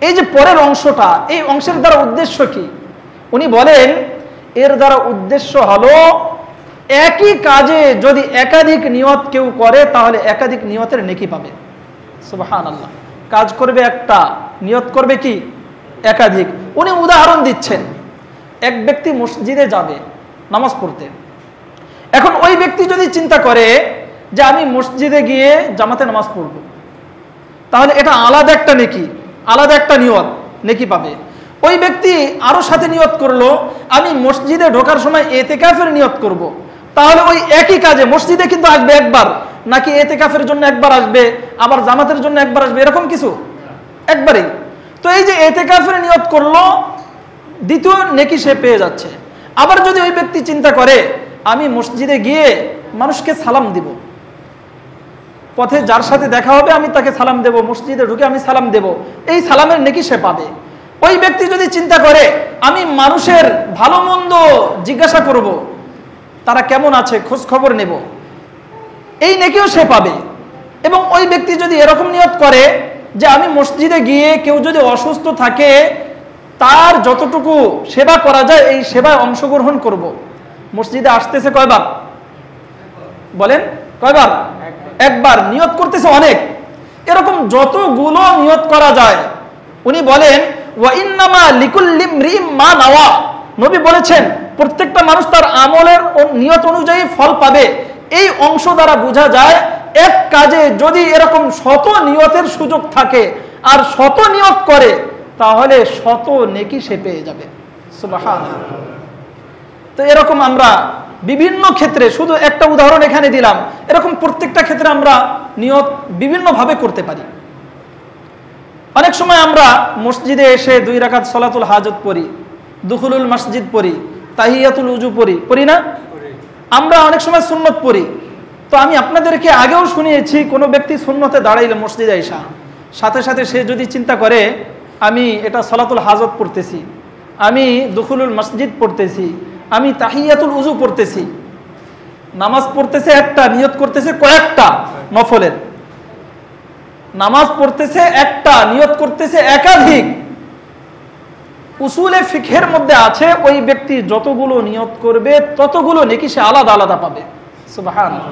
এই যে পরের অংশটা, এই অংশের দ্বারা উদ্দেশ্য কি? উনি বলেন এর দ্বারা উদ্দেশ্য হলো একই কাজে যদি একাধিক নিয়ত কেউ করে তাহলে একাধিক নিয়তের নেকি পাবে। সুবহানাল্লাহ। কাজ করবে একটা, নিয়ত করবে কি একাধিক। উনি উদাহরণ দিচ্ছেন, এক ব্যক্তি মসজিদে যাবে নামাজ পড়তে। এখন ওই ব্যক্তি যদি চিন্তা করে যে আমি মসজিদে গিয়ে জামাতে নামাজ পড়ব, তাহলে এটা আলাদা একটা নেকি, আলাদা একটা নিয়ত, নেকি পাবে। ওই ব্যক্তি আরো সাথে নিয়ত করলো আমি মসজিদে ঢোকার সময় এতেকাফের নিয়ত করব, তাহলে ওই একই কাজে মসজিদে কিন্তু আসবে একবার, নাকি এতেকাফের জন্য একবার আসবে আবার জামাতের জন্য একবার আসবে, এরকম কিছু? একবারেই। তো এই যে এতেকাফের নিয়ত করলো, দ্বিতীয় নেকি সে পেয়ে যাচ্ছে। আবার যদি ওই ব্যক্তি চিন্তা করে আমি মসজিদে গিয়ে মানুষকে সালাম দিব, পথে যার সাথে দেখা হবে আমি তাকে সালাম দেব, মসজিদে ঢুকে আমি সালাম দেব, এই সালামের নেকি সে পাবে। ওই ব্যক্তি যদি চিন্তা করে আমি মানুষের ভালো মন্দ জিজ্ঞাসা করব, তারা কেমন আছে খোঁজ খবর নেব, এই নেকিও সে পাবে। এবং ওই ব্যক্তি যদি এরকম নিয়ত করে যে আমি মসজিদে গিয়ে কেউ যদি অসুস্থ থাকে তার যতটুকু সেবা করা যায় এই সেবায় অংশগ্রহণ করব, মসজিদে আসতেছে কয়বার বলেন? কয়বার? একবার। নিয়ত করতেছে অনেক। এরকম যতগুলো নিয়ত করা যায়, উনি বলেন ওয়া ইন্নামা লিকুল্লি ইমরিইম মা নাওয়া। নবী বলেছেন প্রত্যেকটা মানুষ তার আমলের নিয়ত অনুযায়ী ফল পাবে। এই অংশ দ্বারা বোঝা যায় এক কাজে যদি এরকম শত নিয়তের সুযোগ থাকে আর শত নিয়ত করে তাহলে শত নেকি সে পেয়ে যাবে। সুবহানাল্লাহ। তো এরকম আমরা বিভিন্ন ক্ষেত্রে, শুধু একটা উদাহরণ এখানে দিলাম, এরকম প্রত্যেকটা ক্ষেত্রে আমরা নিয়ত বিভিন্নভাবে করতে পারি। অনেক সময় আমরা মসজিদে এসে 2 রাকাত সালাতুল হাজত পড়ি, দুখুলুল মসজিদ পড়ি, তাহিয়াতুল উজু পড়ি না? আমরা অনেক সময় সুন্নত পড়ি। তো আমি আপনাদেরকে আগেও শুনিয়েছি, কোনো ব্যক্তি সুন্নতে দাঁড়াইলে মসজিদে আইসা সাথে সাথে সে যদি চিন্তা করে আমি এটা সালাতুল হাজত পড়তেছি, আমি দুখুলুল মসজিদ পড়তেছি, আমি তাহিয়াতুল উজু পড়তেছি, নামাজ পড়তেছে একটা, নিয়ত করতেছে কয়েকটা নফলের, নামাজ পড়তেছে একটা, নিয়ত করতেছে একাধিক। উসুলে ফিকহের মধ্যে আছে ওই ব্যক্তি যতগুলো নিয়ত করবে ততগুলো নেকি সে আলাদা আলাদা পাবে। সুবহানাল্লাহ।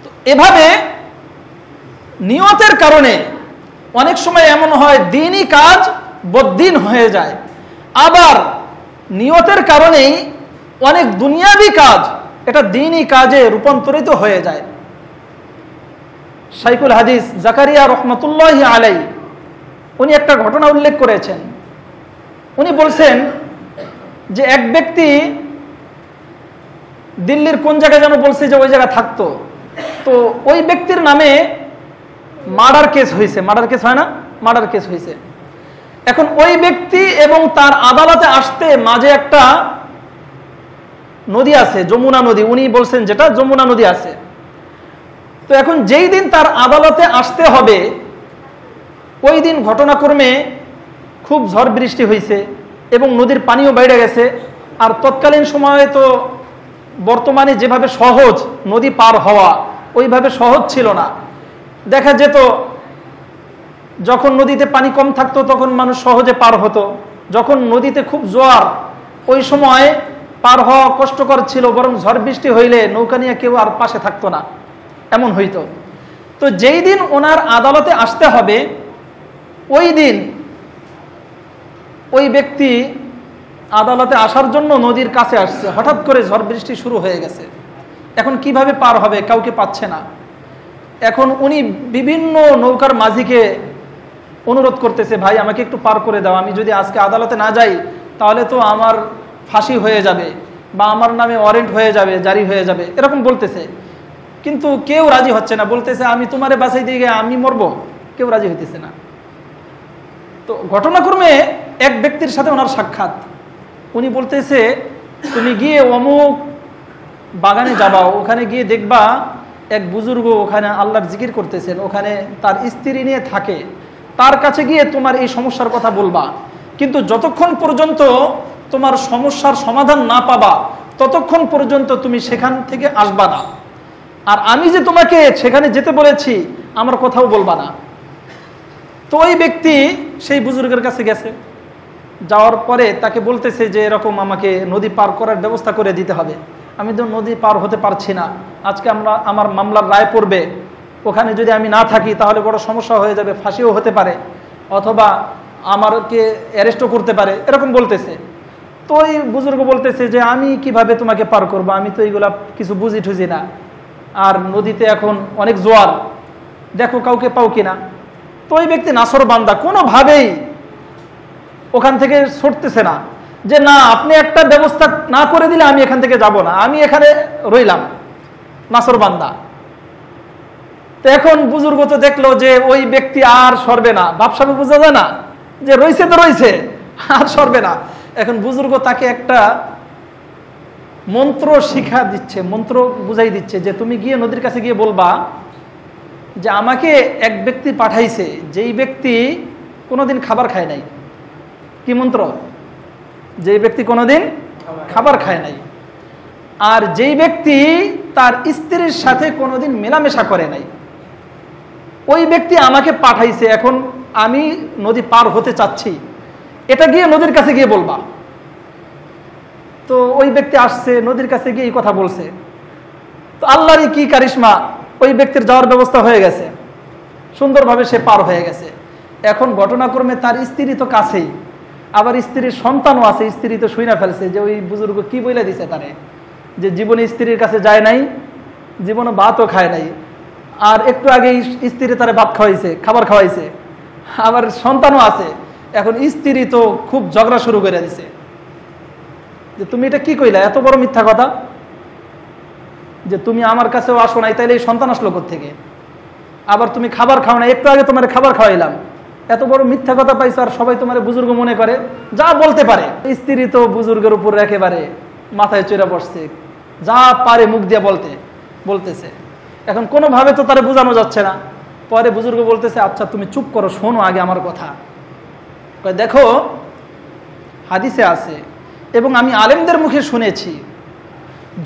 তো এভাবে নিয়তের কারণে অনেক সময় এমন হয় দ্বীনি কাজ বদ্দিন হয়ে যায়, আবার নিয়তের কারণেই অনেক দুনিয়াবি কাজ এটা দ্বীনি কাজে রূপান্তরিত হয়ে যায়। শাইখুল হাদিস জাকারিয়া রহমাতুল্লাহি আলাইহি উনি একটা ঘটনা উল্লেখ করেছেন। উনি বলছেন যে এক ব্যক্তি দিল্লির কোন জায়গায় যেন বলছে যে ওই জায়গায় থাকতো, তো ওই ব্যক্তির নামে মার্ডার কেস হয়েছে। মার্ডার কেস হয় না? মার্ডার কেস হয়েছে। এখন ওই ব্যক্তি এবং তার আদালতে আসতে মাঝে একটা নদী আছে, যমুনা নদী, উনি বলছেন যেটা যমুনা নদী আছে। তো এখন যেই দিন তার আদালতে আসতে হবে ওই দিন ঘটনাক্রমে খুব ঝড় বৃষ্টি হয়েছে এবং নদীর পানিও বেড়ে গেছে। আর তৎকালীন সময়ে তো বর্তমানে যেভাবে সহজ নদী পার হওয়া ওইভাবে সহজ ছিল না। দেখা যেত যখন নদীতে পানি কম থাকতো তখন মানুষ সহজে পার হতো, যখন নদীতে খুব জোয়ার, ওই সময় পার হওয়া কষ্টকর ছিল, বরং ঝড় বৃষ্টি হইলে নৌকা নিয়ে কেউ আর পাশে থাকতো না, এমন হইতো। তো যেই দিন ওনার আদালতে আসতে হবে, ওই দিন ওই ব্যক্তি আদালতে আসার জন্য নদীর কাছে আসছে, হঠাৎ করে ঝড় বৃষ্টি শুরু হয়ে গেছে। এখন কিভাবে পার হবে, কাউকে পাচ্ছে না। এখন উনি বিভিন্ন নৌকার মাঝিকে অনুরোধ করতেছে, ভাই আমাকে একটু পার করে দাও, আমি যদি আজকে আদালতে না যাই তাহলে তো আমার ফাঁসি হয়ে যাবে বা আমার নামে ওয়ারেন্ট হয়ে যাবে, জারি হয়ে যাবে, এরকম বলতেছে। কিন্তু কেউ রাজি হচ্ছে না, বলতেছে আমি তোমারে বাঁচাই দিয়ে আমি মরবো, কেউ রাজি হইতেছে না। তো ঘটনাক্রমে এক ব্যক্তির সাথে ওনার সাক্ষাৎ। উনি বলতেছে, তুমি গিয়ে অমুক বাগানে যাবা, ওখানে গিয়ে দেখবা এক বুজুর্গ ওখানে আল্লাহর জিকির করতেছেন, ওখানে তার স্ত্রী নিয়ে থাকে, তার কাছে গিয়ে তোমার এই সমস্যার কথা বলবা, কিন্তু যতক্ষণ পর্যন্ত তোমার সমস্যার সমাধান না পাবা ততক্ষণ পর্যন্ত তুমি সেখান থেকে আসবা না, আর আমি যে তোমাকে সেখানে যেতে বলেছি আমার কথাও বলবা না। তো ওই ব্যক্তি সেই বুজুর্গের কাছে গেছে, যাওয়ার পরে তাকে বলতেছে যে এরকম আমাকে নদী পার করার ব্যবস্থা করে দিতে হবে, আমি তো নদী পার হতে পারছি না, আজকে আমার মামলার রায় পড়বে, ওখানে যদি আমি না থাকি তাহলে বড় সমস্যা হয়ে যাবে, ফাঁসিও হতে পারে অথবা আমাকে অ্যারেস্টও করতে পারে, এরকম বলতেছে। তো ওই বুজুর্গ বলতেছে যে আমি কিভাবে তোমাকে পার করবো, আমি তো এইগুলা কিছু বুঝি টুঝি না, আর নদীতে এখন অনেক জোয়ার, দেখো কাউকে পাও কিনা। তো ওই ব্যক্তি নাসর বান্দা, কোনোভাবেই ওখান থেকে ছুটতেছে না, যে না আপনি একটা ব্যবস্থা না করে দিলে আমি এখান থেকে যাব না, আমি এখানে রইলাম, নাসর বান্দা। তো এখন বুজুর্গ তো দেখলো যে ওই ব্যক্তি আর সরবে না, বাপসাবে বোঝা যায় না যে রইছে তো রইছে, আর সরবে না। এখন বুজুর্গ তাকে একটা মন্ত্র শিক্ষা দিচ্ছে, মন্ত্র বুঝাই দিচ্ছে যে তুমি গিয়ে নদীর কাছে গিয়ে বলবা যে আমাকে এক ব্যক্তি পাঠাইছে, যেই ব্যক্তি কোনোদিন খাবার খায় নাই। কি মন্ত্র? যেই ব্যক্তি কোনোদিন খাবার খায় নাই, আর যেই ব্যক্তি তার স্ত্রীর সাথে কোনোদিন মেলামেশা করে নাই, ওই ব্যক্তি আমাকে পাঠাইছে, এখন আমি নদী পার হতে চাচ্ছি, এটা গিয়ে নদীর কাছে গিয়ে বলবা। তো ওই ব্যক্তি আসছে, নদীর কাছে গিয়ে এই কথা বলছে। তো আল্লাহরই কি কারিশমা, ওই ব্যক্তির যাওয়ার ব্যবস্থা হয়ে গেছে, সুন্দরভাবে সে পার হয়ে গেছে। এখন ঘটনাক্রমে তার স্ত্রী তো কাছেই, আবার স্ত্রীর সন্তানও আছে, স্ত্রী তো শুইনা ফেলছে যে ওই বুজুর্গ কি বলে দিছে তারে, যে জীবনে স্ত্রীর কাছে যায় নাই, জীবনে ভাতও খায় নাই, আর একটু আগে স্ত্রী তারে ভাত খাওয়াইছে, খাবার খাওয়াইছে, আবার সন্তানও আছে। এখন স্ত্রী তো খুব ঝগড়া শুরু করে দিছে যে তুমি এটা কি কইলা, এত বড় মিথ্যা কথা, যে তুমি আমার কাছেও আসো নাই, তাইলে এই সন্তান আসলো কোত্থেকে, আবার তুমি খাবার খাও না, একটু আগে তোমার খাবার খাওয়াইলাম, এত বড় মিথ্যা কথা পাইছো, আর সবাই তোমার বুজুর্গ মনে করে, যা বলতে পারে। স্ত্রী তো বুজুর্গের উপর একেবারে মাথায় চড়ে বসছে, যা পারে মুখ দিয়ে বলতেছে। এখন কোনোভাবে তো তারে বোঝানো যাচ্ছে না। পরে বুজুর্গ বলতেছে, আচ্ছা তুমি চুপ করো, শোনো আগে আমার কথা। দেখো হাদিসে আছে এবং আমি আলেমদের মুখে শুনেছি,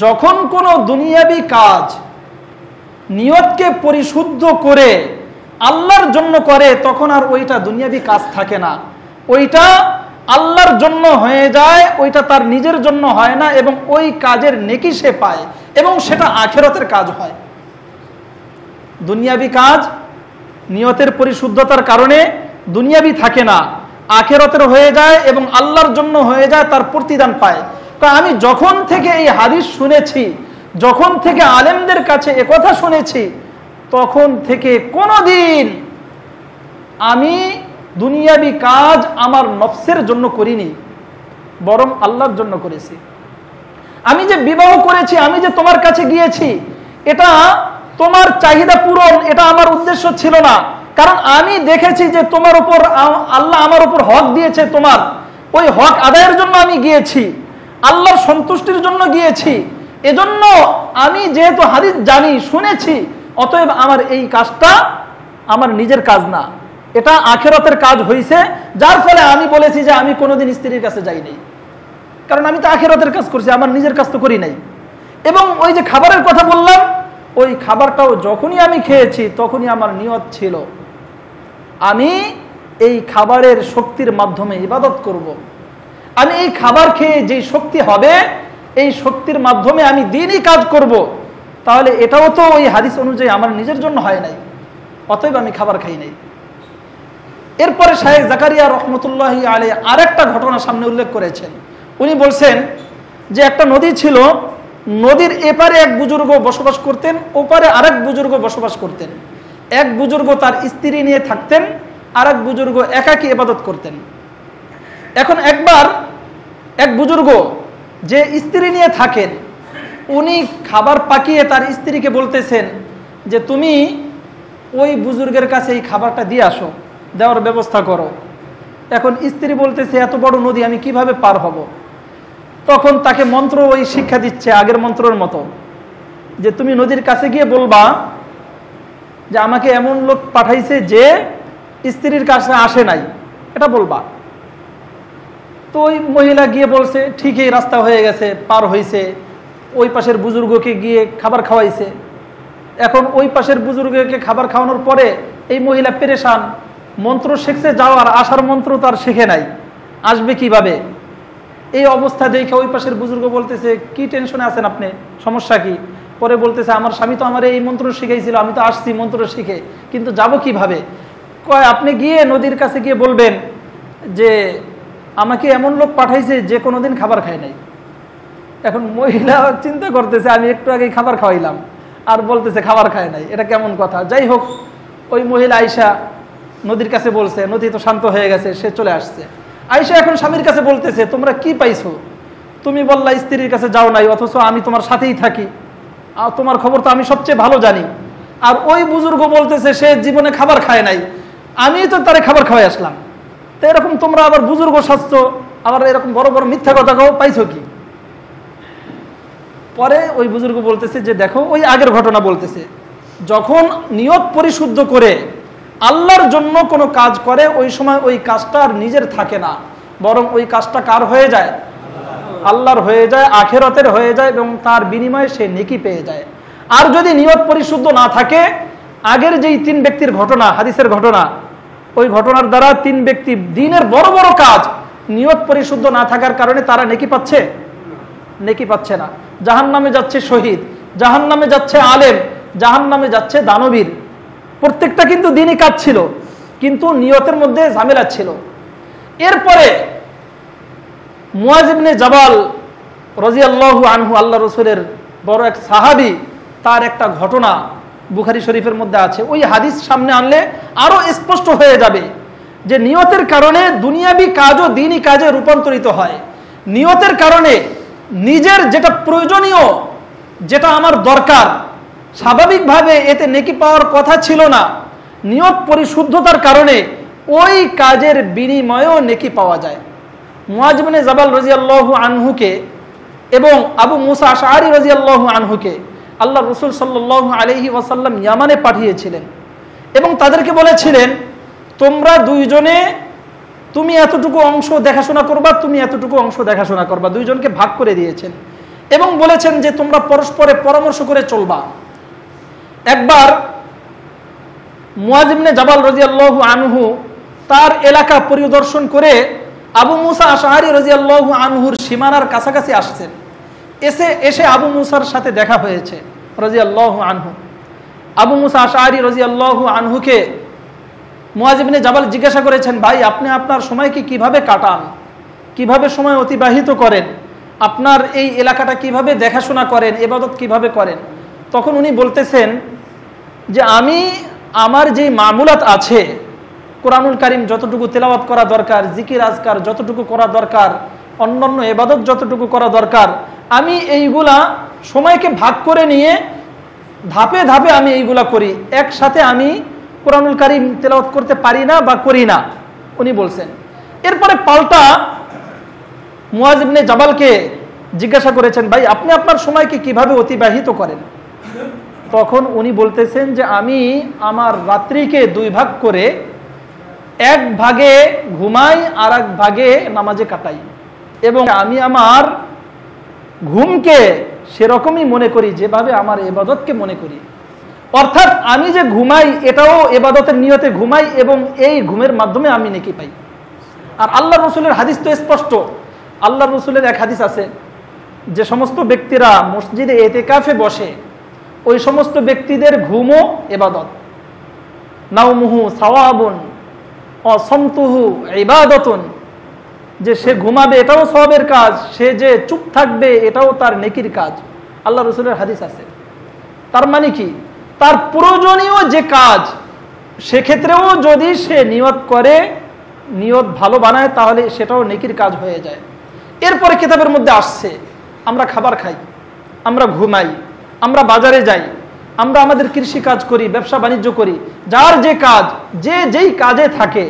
যখন কোনো দুনিয়াবি কাজ নিয়তকে পরিশুদ্ধ করে আল্লাহর জন্য করে, তখন আর ওইটা দুনিয়াবি কাজ থাকে না, ওইটা আল্লাহর জন্য হয়ে যায়, ওইটা তার নিজের জন্য হয় না, এবং ওই কাজের নেকি সে পায়, এবং সেটা আখিরাতের কাজ হয়। দুনিয়াবি কাজ নিয়তের পরিশুদ্ধতার কারণে দুনিয়াবি থাকে না, আখিরাতের হয়ে যায় এবং আল্লাহর জন্য হয়ে যায়, তার প্রতিদান পায়। আমি যখন থেকে এই হাদিস শুনেছি, যখন থেকে আলেমদের কাছে একথা শুনেছি, তখন থেকে কোনোদিন আমি দুনিয়াবি কাজ আমার নফসের জন্য করিনি, বরং আল্লাহর জন্য করেছি। আমি যে বিবাহ করেছি, আমি যে তোমার কাছে গিয়েছি, এটা তোমার চাহিদা পূরণ, এটা আমার উদ্দেশ্য ছিল না। কারণ আমি দেখেছি যে তোমার উপর আল্লাহ আমার উপর হক দিয়েছে, তোমার ওই হক আদায়ের জন্য আমি গিয়েছি, আল্লাহর সন্তুষ্টির জন্য গিয়েছি। এজন্য আমি যেহেতু হাদিস জানি, শুনেছি, অতএব আমার এই কাজটা আমার নিজের কাজ না, এটা আখিরাতের কাজ হয়েছে, যার ফলে আমি বলেছি যে আমি কোনোদিন স্ত্রীর কাছে যাই নাই, কারণ আমি তো আখিরাতের কাজ করছি, আমার নিজের কাজ তো করি নাই। এবং ওই যে খাবারের কথা বললাম, ওই খাবারটাও যখনই আমি খেয়েছি তখনই আমার নিয়ত ছিল আমি এই খাবারের শক্তির মাধ্যমে ইবাদত করব। আমি এই খাবার খেয়ে যেই শক্তি হবে এই শক্তির মাধ্যমে আমি দিনই কাজ করব, তাহলে এটাও তো ওই হাদিস অনুযায়ী আমার নিজের জন্য হয় নাই, অতএব আমি খাবার খাই নাই। এরপরে শাহেখ জাকারিয়া রহমতুল্লাহি আলাইহি আরেকটা ঘটনা সামনে উল্লেখ করেছেন। উনি বলছেন যে একটা নদী ছিল, নদীর এপারে এক বুজুর্গ বসবাস করতেন, ওপারে আরেক বুজুর্গ বসবাস করতেন। এক বুজুর্গ তার স্ত্রী নিয়ে থাকতেন, আরেক বুজুর্গ একাকী ইবাদত করতেন। এখন একবার এক বুজুর্গ যে স্ত্রী নিয়ে থাকেন, উনি খাবার পাকিয়ে তার স্ত্রীকে বলতেছেন যে তুমি ওই বুজুর্গের কাছে এই খাবারটা দিয়ে আসো, দেওয়ার ব্যবস্থা করো। এখন স্ত্রী বলতেছে এত বড় নদী আমি কিভাবে পার হব? তখন তাকে মন্ত্র ওই শিক্ষা দিচ্ছে আগের মন্ত্রের মতো, যে তুমি নদীর কাছে গিয়ে বলবা যে আমাকে এমন লোক পাঠাইছে যে স্ত্রীর কাছে আসে নাই, এটা বলবা। তো ওই মহিলা গিয়ে বলছে ঠিকই, রাস্তা হয়ে গেছে, পার হয়েছে, ওই পাশের বুজুর্গকে গিয়ে খাবার খাওয়াইছে। এখন ওই পাশের বুজুর্গকে খাবার খাওয়ানোর পরে এই মহিলা পেরেশান, মন্ত্র শিখছে যাওয়ার, আসার মন্ত্র তার শিখে নাই, আসবে কিভাবে? এই অবস্থা দেখে ওই পাশের বুজুর্গ বলতেছে কি টেনশনে আছেন আপনি, সমস্যা কি? পরে বলতেছে আমার স্বামী তো আমার এই মন্ত্র শিখাইছিল, আমি তো আসছি মন্ত্র শিখে, কিন্তু যাব কিভাবে? কয় আপনি গিয়ে নদীর কাছে গিয়ে বলবেন যে আমাকে এমন লোক পাঠাইছে যে কোনোদিন খাবার খায় নাই। এখন মহিলা চিন্তা করতেছে আমি একটু আগে খাবার খাওয়াইলাম আর বলতেছে খাবার খায় নাই, এটা কেমন কথা? যাই হোক, ওই মহিলা আয়শা নদীর কাছে বলছে, নদী তো শান্ত হয়ে গেছে, সে চলে আসছে। আয়শা এখন স্বামীর কাছে বলতেছে তোমরা কি পাইছো? তুমি বললা স্ত্রীর কাছে যাও নাই, অথচ আমি তোমার সাথেই থাকি, আর তোমার খবর তো আমি সবচেয়ে ভালো জানি। আর ওই বুজুর্গ বলতেছে সে জীবনে খাবার খায় নাই, আমি তো তারে খাবার খাওয়াই আসলাম। তো এরকম তোমরা আবার বুজুর্গ শাস্ত্র, আবার এরকম বড় বড় মিথ্যা কথা পাইছো কি? পরে ওই বুজুর্গ বলতেছে যে দেখো, ওই আগের ঘটনা বলতেছে, যখন নিয়ত পরিশুদ্ধ করে আল্লাহর জন্য কোনো কাজ করে ওই সময় ওই কাজটা আর নিজের থাকে না, বরং ওই কাজটা কার হয়ে যায়? আল্লাহর হয়ে যায়, আখিরাতের হয়ে যায়, এবং তার বিনিময়ে সে নেকি পেয়ে যায়। আর যদি নিয়ত পরিশুদ্ধ না থাকে, আগের যেই 3 ব্যক্তির ঘটনা, হাদিসের ঘটনা, ওই ঘটনার দ্বারা 3 ব্যক্তি দিনের বড় বড় কাজ নিয়ত পরিশুদ্ধ না থাকার কারণে তারা নেকি পাচ্ছে? নেকি পাচ্ছে না। জাহান্নামে যাচ্ছে শহীদ, জাহান্নামে যাচ্ছে আলেম, জাহান্নামে যাচ্ছে দানবীর। প্রত্যেকটা কিন্তু দিনই কাজ ছিল, কিন্তু নিয়তের মধ্যে ঝামেলা ছিল। এরপরে মুয়াজ ইবনে জাবাল রাদিয়াল্লাহু আনহু, আল্লাহ রাসূলের বড় এক সাহাবী, তার একটা ঘটনা বুখারী শরীফের মধ্যে আছে। ওই হাদিস সামনে আনলে আরো স্পষ্ট হয়ে যাবে যে নিয়তের কারণে দুনিয়াবি কাজও দ্বীনি কাজে রূপান্তরিত হয়। নিয়তের কারণে নিজের যেটা প্রয়োজনীয়, যেটা আমার দরকার, স্বাভাবিকভাবে এতে নেকি পাওয়ার কথা ছিল না, নিয়ত পরিশুদ্ধতার কারণে ওই কাজের বিনিময়েও নেকি পাওয়া যায়। মুয়াজ ইবনে জাবাল রাদিয়াল্লাহু আনহুকে এবং আবু মুসা আশআরী রাদিয়াল্লাহু আনহুকে আল্লাহ রাসূল সাল্লাল্লাহু আলাইহি ওয়াসাল্লাম ইয়ামানে পাঠিয়েছিলেন এবং তাদেরকে বলেছিলেন তোমরা দুইজনে, তুমি এতটুকু অংশ দেখাশোনা করবা, তুমি এতটুকু অংশ দেখাশোনা করবা, দুইজনকে ভাগ করে দিয়েছেন এবং বলেছেন যে তোমরা পরস্পরে পরামর্শ করে চলবা। একবার মুয়াজ ইবনে জাবাল রাদিয়াল্লাহু আনহু তার এলাকা পরিদর্শন করে আবু মুসা আশআরী রাদিয়াল্লাহু আনহুর সীমানার কাছাকাছি আসছেন। এসে আবু মুসার সাথে দেখা হয়েছে রাদিয়াল্লাহু আনহু। আবু মুসা আশআরী রাদিয়াল্লাহু আনহুকে মুয়াজ ইবনে জাবাল জিজ্ঞাসা করেছেন, ভাই আপনি আপনার সময়কে কিভাবে কাটান, কিভাবে সময় অতিবাহিত করেন, আপনার এই এলাকাটা কিভাবে দেখাশোনা করেন, ইবাদত কিভাবে করেন? তখন উনি বলতেছেন যে আমি আমার যে মামুলাত আছে, কোরআনুল কারীম যতটুকু তেলাওয়াত করা দরকার, জিকির আজকার যতটুকু করা দরকার, অন্যান্য ইবাদত যতটুকু করা দরকার, আমি এইগুলা সময়কে ভাগ করে নিয়ে ধাপে ধাপে আমি এইগুলা করি, একসাথে আমি কোরআনুল কারীম তেলাওয়াত করতে পারি না বা করি না, উনি বলছেন। এরপরে পাল্টা মুয়াজ ইবনে জাবালকে জিজ্ঞাসা করেছেন, ভাই আপনি আপনার সময়কে কিভাবে অতিবাহিত করেন? তখন উনি বলতেছেন যে আমি আমার রাত্রিকে 2 ভাগ করে, 1 ভাগে ঘুমাই আর 1 ভাগে নামাজে কাটাই, এবং আমি আমার ঘুমকে সেরকমই মনে করি যেভাবে আমার ইবাদতকে মনে করি। অর্থাৎ আমি যে ঘুমাই এটাও ইবাদতের নিয়তে ঘুমাই এবং এই ঘুমের মাধ্যমে আমি নেকি পাই। আর আল্লাহ রসুলের হাদিস তো স্পষ্ট। আল্লাহ রসুলের এক হাদিস আছে, যে সমস্ত ব্যক্তিরা মসজিদে এতেকাফে বসে ওই সমস্ত ব্যক্তিদের ঘুমও ইবাদত। নাউমুহু সাওয়াবুন অসমতুহু ইবাদতুন, যে সে ঘুমাবে এটাও সওয়াবের কাজ, সে যে চুপ থাকবে এটাও তার নেকির কাজ। আল্লাহ রসুলের হাদিস আছে। তার মানে কি, তার প্রয়োজনীয় যে কাজ সেক্ষেত্রেও যদি সে নিয়ত করে, নিয়ত ভালো বানায়, তাহলে সেটাও নেকির কাজ হয়ে যায়। এরপরে কিতাবের মধ্যে আসছে আমরা খাবার খাই, আমরা ঘুমাই, আমরা বাজারে যাই, আমরা আমাদের কৃষি কাজ করি, ব্যবসা বাণিজ্য করি, যার যে কাজ, যে যেই কাজে থাকে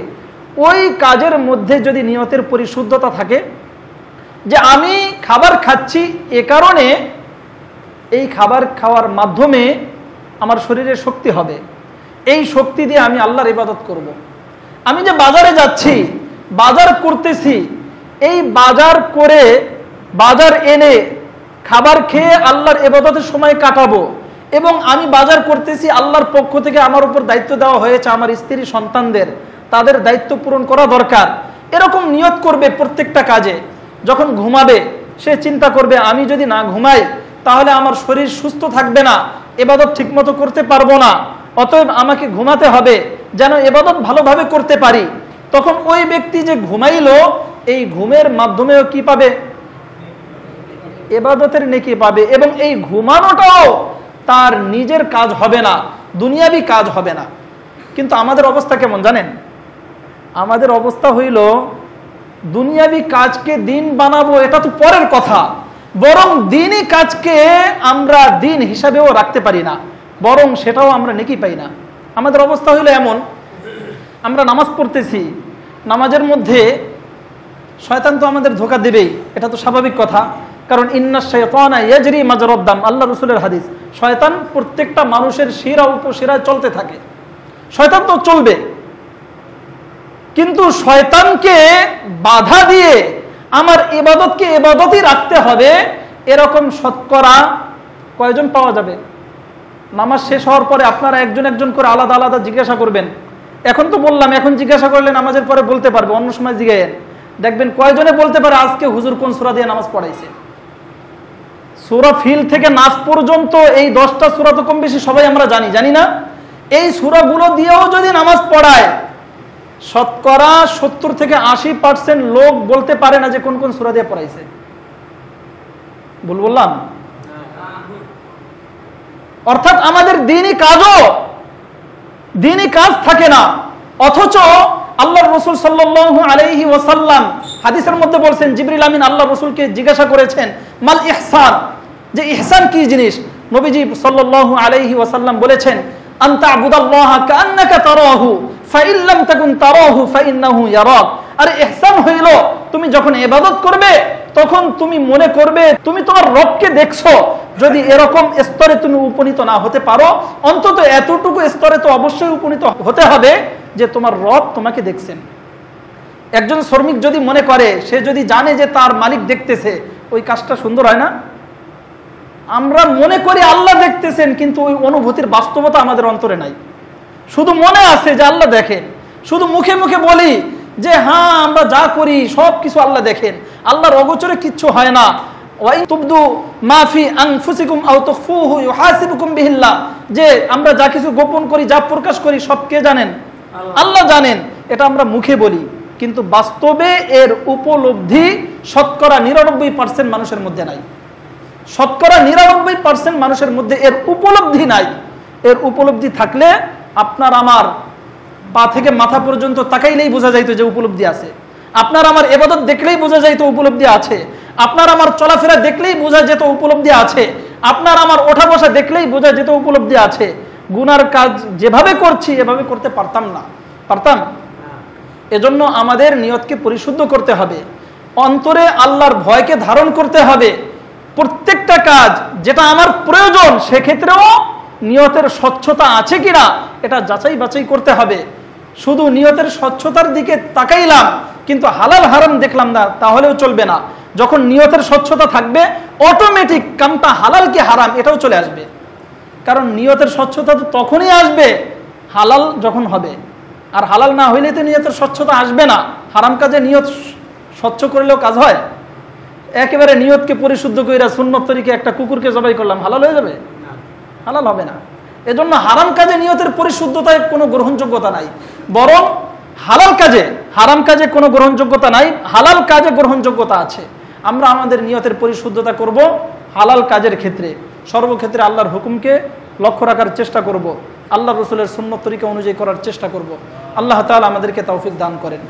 ওই কাজের মধ্যে যদি নিয়তের পরিশুদ্ধতা থাকে, যে আমি খাবার খাচ্ছি এ কারণে এই খাবার খাওয়ার মাধ্যমে আমার শরীরে শক্তি হবে, এই শক্তি দিয়ে আমি আল্লাহর ইবাদত করব। আমি যে বাজারে যাচ্ছি, বাজার করতেছি, এই বাজার করে বাজার এনে খাবার খেয়ে আল্লাহর ইবাদতের সময় কাটাবো, এবং আমি বাজার করতেছি আল্লাহর পক্ষ থেকে আমার উপর দায়িত্ব দেওয়া হয়েছে আমার স্ত্রী সন্তানদের, তাদের দায়িত্ব পূরণ করা দরকার। এরকম নিয়ত করবে প্রত্যেকটা কাজে। যখন ঘুমাবে সে চিন্তা করবে আমি যদি না ঘুমাই তাহলে আমার শরীর সুস্থ থাকবে না, ইবাদত ঠিকমতো করতে পারবো না, অতএব আমাকে ঘুমাতে হবে যেন ইবাদত ভালোভাবে করতে পারি। তখন ওই ব্যক্তি যে ঘুমাইলো এই ঘুমের মাধ্যমেও কি পাবে? ইবাদতের নেকি পাবে। এবং এই ঘুমানোটাও তার নিজের কাজ হবে না, দুনিয়াবি কাজ হবে না। কিন্তু আমাদের অবস্থা কেমন জানেন? আমাদের অবস্থা হইল দুনিয়াবি কাজকে দিন বানাবো এটা তো পরের কথা, বরং দিনই কাজকে আমরা দিন হিসাবেও রাখতে পারি না, বরং সেটাও আমরা নেকি পাই না। আমাদের অবস্থা হইল এমন, আমরা নামাজ পড়তেছি, নামাজের মধ্যে শয়তান তো আমাদের ধোঁকা দেবেই, এটা তো স্বাভাবিক কথা, কারণ ইন্নাশ শাইতানা ইয়াজরি মাজরাদ দাম, আল্লাহ রাসূলের হাদিস। শয়তান প্রত্যেকটা মানুষের শিরা উপশিরায় চলতে থাকে, শয়তান তো চলবে। কিন্তু শয়তানকে বাধা দিয়ে আমার ইবাদতকে ইবাদতই রাখতে হবে, এরকম শতকরা কয়জন পাওয়া যাবে? নামাজ শেষ হওয়ার পরে আপনারা একজন একজন করে আলাদা আলাদা জিজ্ঞাসা করবেন। এখন তো বললাম, এখন জিজ্ঞাসা করলে নামাজের পরে বলতে পারবে, অন্য সময় জিজ্ঞাসা দেখবেন কয়জনে বলতে পারে আজকে হুজুর কোন সূরা দিয়ে নামাজ পড়াইছে। সূরা ফিল থেকে নাস পর্যন্ত এই 10টা সূরা তো কম বেশি সবাই আমরা জানি না? এই সূরাগুলো দিয়েও যদি নামাজ পড়ায় শতকরা 70 থেকে 80% লোক বলতে পারে না যে কোন কোন সূরা দিয়ে পড়াইছে। ভুল বললাম? অর্থাৎ আমাদের দ্বীনি কাজ থাকে না, অথচ আল্লাহর রাসূল সাল্লাল্লাহু আলাইহি ওয়াসাল্লাম হাদিসের মধ্যে বলছেন, জিবরিল আমিন আল্লাহর রাসূলকে জিজ্ঞাসা করেছেন মাল ইহসান, যে ইহসান কি জিনিস? নবীজি সাল্লাল্লাহু আলাইহি ওয়াসাল্লাম বলেছেন আনতা আবুদাল্লাহ কাআন্নাকা তারাহু ফাইন লাম তাকুন তারাহু ফাইন্নাহু ইয়ারাক। আর ইহসান হইল তুমি যখন ইবাদত করবে তখন তুমি মনে করবে তুমি তোমার রবকে দেখছো। যদি এরকম স্তরে তুমি উপনীত না হতে পারো, অন্তত এতটুকু স্তরে তো অবশ্যই উপনীত হতে হবে যে তোমার রব তোমাকে দেখছেন। একজন শ্রমিক যদি মনে করে, সে যদি জানে যে তার মালিক দেখতেছে, ওই কাজটা সুন্দর হয় না? আমরা মনে করি আল্লাহ দেখতেছেন, কিন্তু ওই অনুভূতির বাস্তবতা আমাদের অন্তরে নাই। শুধু মনে আছে যে আল্লাহ দেখেন, শুধু মুখে মুখে বলি যে হ্যাঁ আমরা যা করি সব কিছু আল্লাহ দেখেন, আল্লাহর অগোচরে কিচ্ছু হয় না। ওয়াইন তুবদু মা ফি আনফুসিকুম আও তুখফুহু ইউহাসিবুকুম বিহিল্লাহ, যে আমরা যা কিছু গোপন করি, যা প্রকাশ করি সব কে জানেন? আল্লাহ জানেন। এটা আমরা মুখে বলি, কিন্তু বাস্তবে এর উপলব্ধি শতকরা 99% মানুষের মধ্যে নাই। শতকরা 99% মানুষের মধ্যে এর উপলব্ধি নাই। এর উপলব্ধি থাকলে আপনার আমার পা থেকে মাথা পর্যন্ত তাকাইলেই বোঝা যাইতো যে উপলব্ধি আছে। আপনার আমার ইবাদত দেখলেই বোঝা যাইতো উপলব্ধি আছে। আপনার আমার চলাফেরা দেখলেই বোঝা যেত উপলব্ধি আছে। আপনার আমার ওঠা বসা দেখলেই বোঝা যেত উপলব্ধি আছে। গুনার কাজ যেভাবে করছি এভাবে করতে পারতাম না, পারতাম? এজন্য আমাদের নিয়তকে পরিশুদ্ধ করতে হবে, অন্তরে আল্লাহর ভয়কে ধারণ করতে হবে। প্রত্যেকটা কাজ যেটা আমার প্রয়োজন সেক্ষেত্রেও নিয়তের স্বচ্ছতা আছে কিনা এটা যাচাই বাছাই করতে হবে। শুধু নিয়তের স্বচ্ছতার দিকে তাকাইলাম কিন্তু হালাল হারাম দেখলাম না, তাহলেও চলবে না। যখন নিয়তের স্বচ্ছতা থাকবে অটোমেটিক কামটা হালাল কি হারাম এটাও চলে আসবে। কারণ নিয়তের স্বচ্ছতা তো তখনই আসবে হালাল যখন হবে, আর হালাল না হইলে তো নিয়তের স্বচ্ছতা আসবে না। হারাম কাজে নিয়ত স্বচ্ছ করলেও কাজ হয়? একেবারে নিয়তকে পরিশুদ্ধ কইরা সুন্নত তরিকে একটা কুকুরকে জবাই করলাম, হালাল হয়ে যাবে? হালাল হবে না। এজন্য হারাম কাজে নিয়তের পরিশুদ্ধতায় কোনো গ্রহণযোগ্যতা নাই, বরং হালাল কাজে, হারাম কাজে কোনো গ্রহণযোগ্যতা নাই, হালাল কাজে গ্রহণযোগ্যতা আছে। আমরা আমাদের নিয়তের পরিশুদ্ধতা করব হালাল কাজের ক্ষেত্রে, সর্বক্ষেত্রে আল্লাহর হুকুমকে লক্ষ্য রাখার চেষ্টা করব, আল্লাহ রসুলের সুন্নত তরিকা অনুযায়ী করার চেষ্টা করব। আল্লাহ তাআলা আমাদেরকে তৌফিক দান করেন।